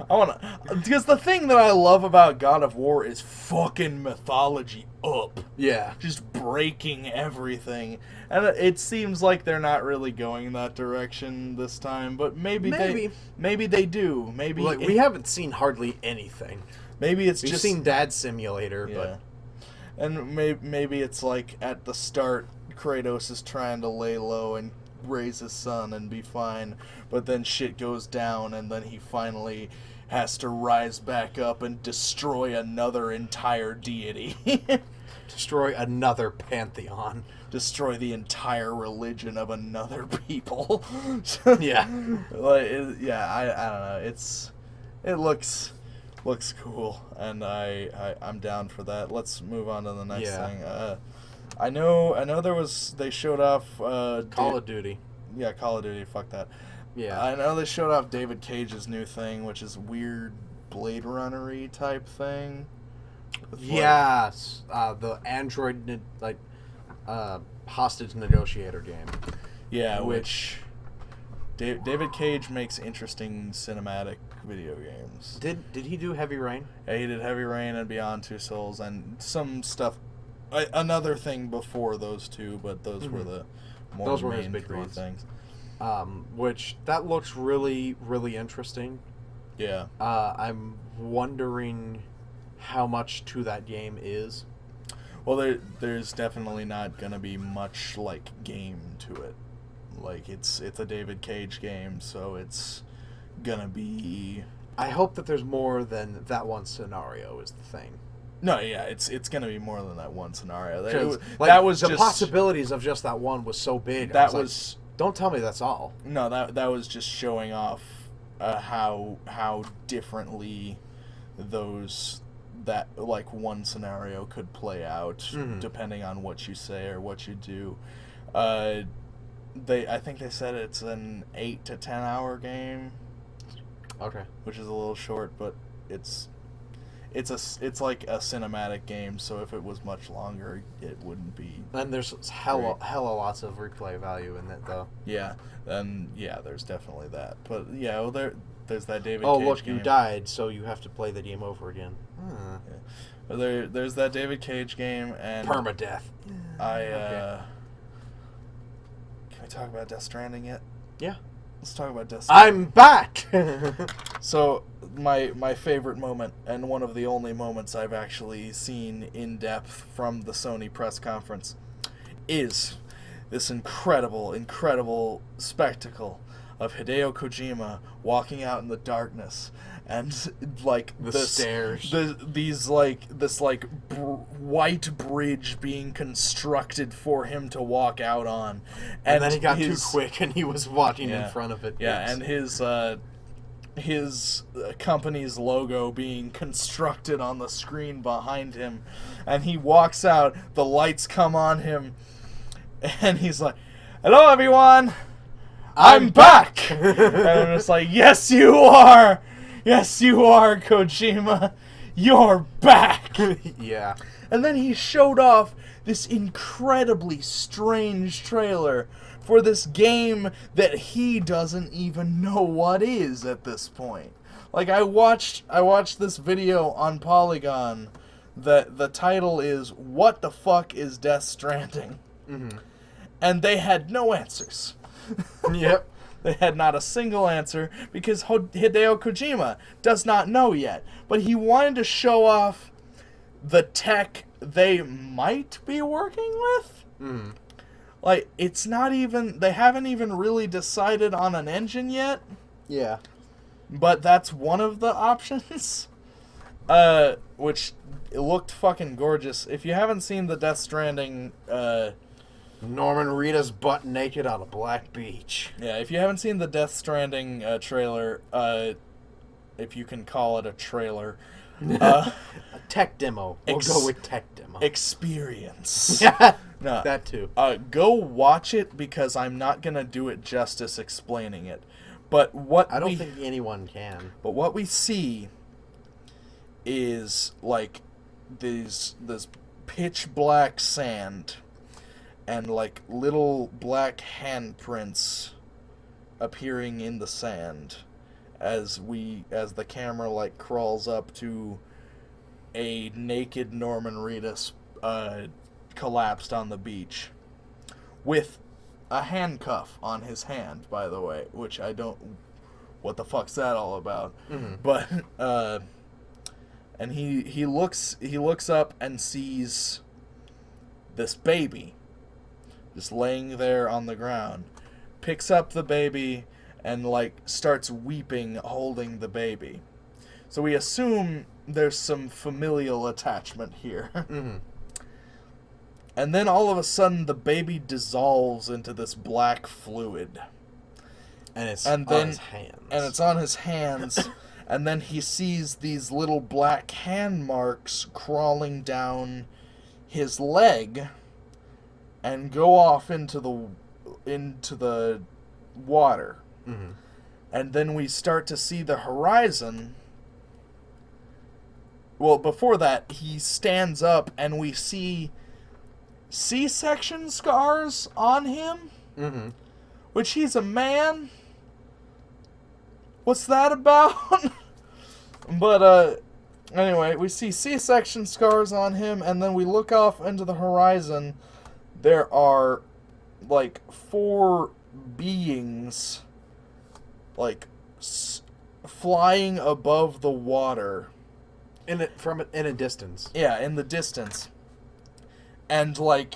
I want to, because the thing that I love about God of War is fucking mythology up. Yeah. Just breaking everything. And it seems like they're not really going that direction this time, but maybe they do. Maybe like, we haven't seen hardly anything. Maybe it's We've just seen Dad Simulator, yeah. but and maybe it's like at the start Kratos is trying to lay low and raise his son and be fine, but then shit goes down and then he finally has to rise back up and destroy another entire deity. Destroy another pantheon. Destroy the entire religion of another people. Yeah. Like, I don't know. It looks cool, and I'm down for that. Let's move on to the next thing. I know they showed off Call of Duty. Yeah, Call of Duty. Fuck that. Yeah. I know they showed off David Cage's new thing, which is weird Blade Runner-y type thing. Yes, the Android hostage negotiator game. Yeah, which David Cage makes interesting cinematic video games. Did he do Heavy Rain? Yeah, he did Heavy Rain and Beyond Two Souls and some stuff. Another thing before those two, but those were the more main his big three things. Which that looks really, really interesting. Yeah. I'm wondering how much to that game is. Well, there's definitely not gonna be much like game to it. Like it's a David Cage game, so it's gonna be. I hope that there's more than that one scenario is the thing. No, yeah, it's gonna be more than that one scenario. That was the possibilities of just that one was so big. That was. Don't tell me that's all. No, that was just showing off how differently that like one scenario could play out depending on what you say or what you do. I think they said it's an 8 to 10 hour game. Okay. Which is a little short, but it's like a cinematic game, so if it was much longer, it wouldn't be. And there's hella lots of replay value in it, though. Yeah, there's definitely that. But yeah, well, there's that David. Oh, Cage look, game. You died, so you have to play the game over again. Yeah. Well, there's that David Cage game and permadeath. Can we talk about Death Stranding yet? Yeah. Let's talk about Death Stranding. I'm back! So, my favorite moment, and one of the only moments I've actually seen in depth from the Sony press conference, is this incredible spectacle of Hideo Kojima walking out in the darkness, and like stairs, this white bridge being constructed for him to walk out on, and then he got too quick and he was walking in front of it. Yeah, and his company's logo being constructed on the screen behind him, and he walks out, the lights come on him, and he's like, "Hello everyone, I'm back!" And I'm just like, "Yes you are! Yes you are, Kojima! You're back!" Yeah. And then he showed off this incredibly strange trailer for this game that he doesn't even know what is at this point. Like, I watched this video on Polygon that the title is "What the fuck is Death Stranding?" Mm-hmm. And they had no answers. Yep. They had not a single answer because Hideo Kojima does not know yet. But he wanted to show off the tech they might be working with. Mm-hmm. Like, it's not even... They haven't even really decided on an engine yet. Yeah. But that's one of the options. Which looked fucking gorgeous. If you haven't seen the Death Stranding... Norman Reedus butt naked on a black beach. Yeah, if you haven't seen the Death Stranding trailer, if you can call it a trailer... a tech demo. We'll go with tech demo. Experience. Yeah, no, that too. Go watch it because I'm not going to do it justice explaining it. But I don't think anyone can. But what we see is like this pitch black sand and like little black handprints appearing in the sand as the camera like crawls up to a naked Norman Reedus collapsed on the beach with a handcuff on his hand, by the way, which I don't... What the fuck's that all about? Mm-hmm. But, and he looks up and sees this baby just laying there on the ground, picks up the baby and, like, starts weeping holding the baby. So we assume there's some familial attachment here. Mm-hmm. And then all of a sudden the baby dissolves into this black fluid. And it's on his hands. And it's on his hands. And then he sees these little black hand marks crawling down his leg and go off into the water. Mm-hmm. And then we start to see the horizon. Well, before that, he stands up and we see C-section scars on him. Mm-hmm. Which he's a man. What's that about? But, anyway, we see C-section scars on him, and then we look off into the horizon. There are, like, 4 beings, like, flying above the water. In a distance. Yeah, in the distance. and like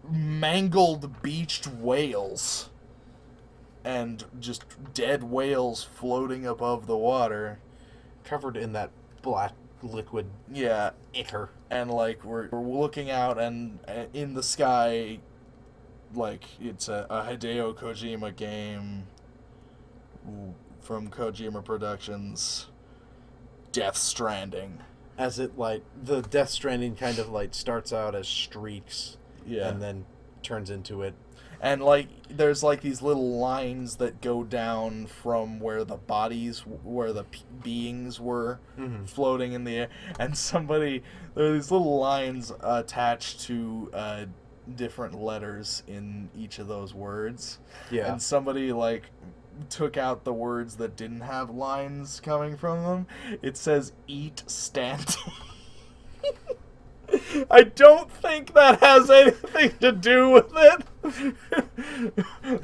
mangled beached whales and just dead whales floating above the water, covered in that black liquid. Yeah, ichor. And like we're looking out, and in the sky, like it's a Hideo Kojima game from Kojima Productions, Death Stranding. As it, like, the Death Stranding kind of, like, starts out as streaks, and then turns into it. And, like, there's, like, these little lines that go down from where the bodies, where the beings were floating in the air. And there are these little lines attached to different letters in each of those words. Yeah. And somebody, like, took out the words that didn't have lines coming from them. It says "eat standing." I don't think that has anything to do with it,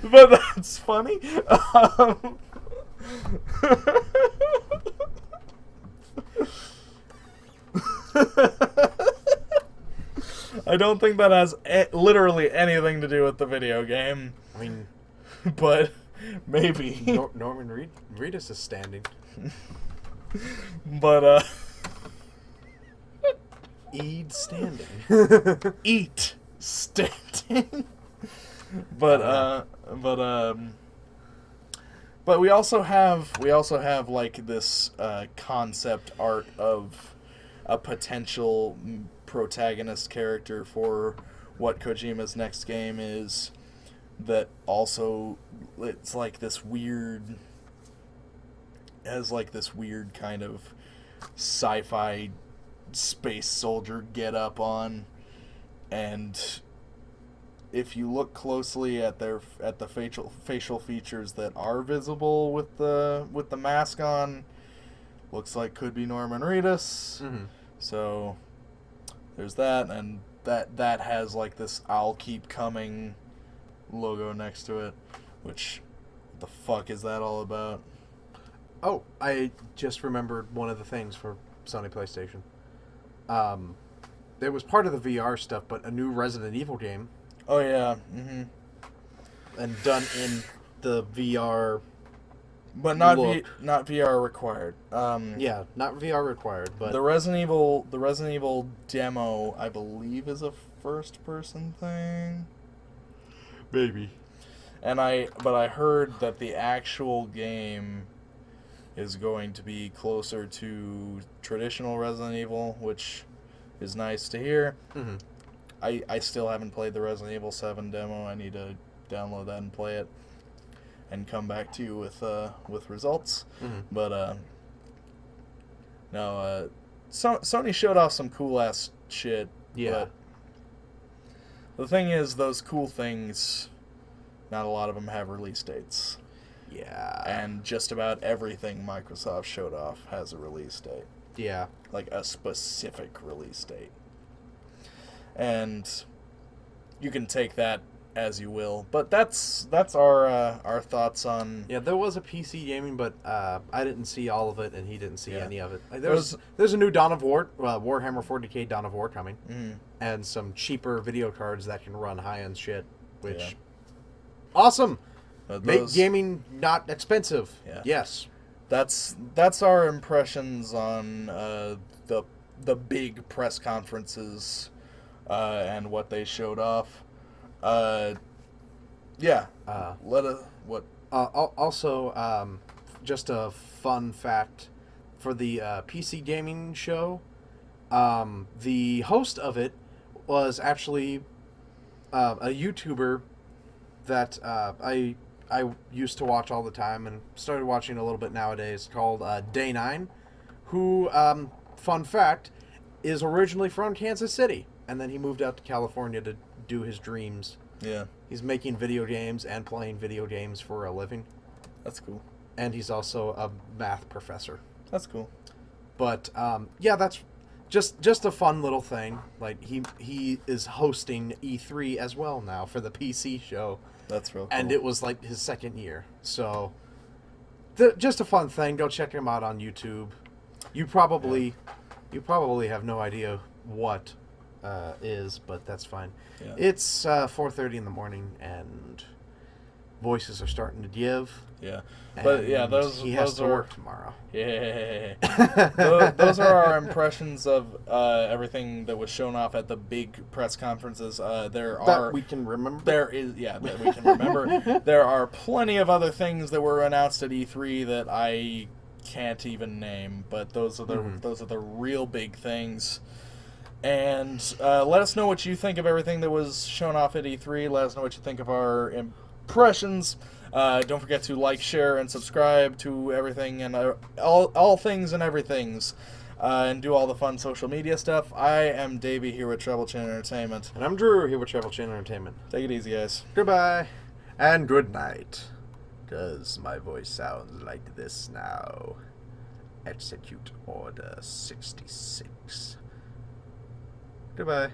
but that's funny. I don't think that has literally anything to do with the video game. I mean, but maybe. Norman Reedus is standing. But, Eat standing. Eat standing. But we also have like this concept art of a potential protagonist character for what Kojima's next game is. That also it's like this weird kind of sci-fi space soldier get up on, and if you look closely at the facial features that are visible with the mask on, looks like could be Norman Reedus. Mm-hmm. So there's that, and that has like this "I'll keep coming" logo next to it, which, what the fuck is that all about? Oh, I just remembered one of the things for Sony PlayStation. There was part of the VR stuff, but a new Resident Evil game. Oh yeah, mm-hmm. And done in the VR, but not VR required. Yeah, not VR required, but the Resident Evil demo, I believe, is a first-person thing. Maybe. But I heard that the actual game is going to be closer to traditional Resident Evil, which is nice to hear. Mm-hmm. I still haven't played the Resident Evil 7 demo. I need to download that and play it and come back to you with results. Mm-hmm. But no, Sony showed off some cool ass shit. Yeah. But the thing is, those cool things, not a lot of them have release dates. Yeah. And just about everything Microsoft showed off has a release date. Yeah. Like a specific release date. And you can take that as you will. But that's our thoughts on... Yeah, there was a PC gaming, but I didn't see all of it, and he didn't see any of it. There's a new Dawn of War, Warhammer 40k Dawn of War coming, and some cheaper video cards that can run high-end shit, which... Awesome! Make gaming not expensive. Yeah. Yes. That's our impressions on the big press conferences and what they showed off. Yeah. Also, just a fun fact for the PC gaming show. The host of it was actually a YouTuber that I used to watch all the time and started watching a little bit nowadays, called Day9, who, fun fact, is originally from Kansas City, and then he moved out to California to do his dreams. Yeah. He's making video games and playing video games for a living. That's cool. And he's also a math professor. That's cool. But, yeah, that's just a fun little thing. Like, he is hosting E3 as well now for the PC show. That's real cool. And it was like his second year. So, just a fun thing. Go check him out on YouTube. You probably have no idea what is, but that's fine. Yeah. It's 4:30 in the morning, and voices are starting to give. Yeah, but yeah, he has to work tomorrow. Yeah, those are our impressions of everything that was shown off at the big press conferences. That we can remember. That we can remember. There are plenty of other things that were announced at E3 that I can't even name, but those are the real big things. And let us know what you think of everything that was shown off at E3. Let us know what you think of our impressions. Don't forget to like, share, and subscribe to everything and all things and everythings, and do all the fun social media stuff. I am Davey here with TrebleChin Entertainment. And I'm Drew here with TrebleChin Entertainment. Take it easy, guys. Goodbye. And good night. Because my voice sounds like this now. Execute Order 66. Goodbye.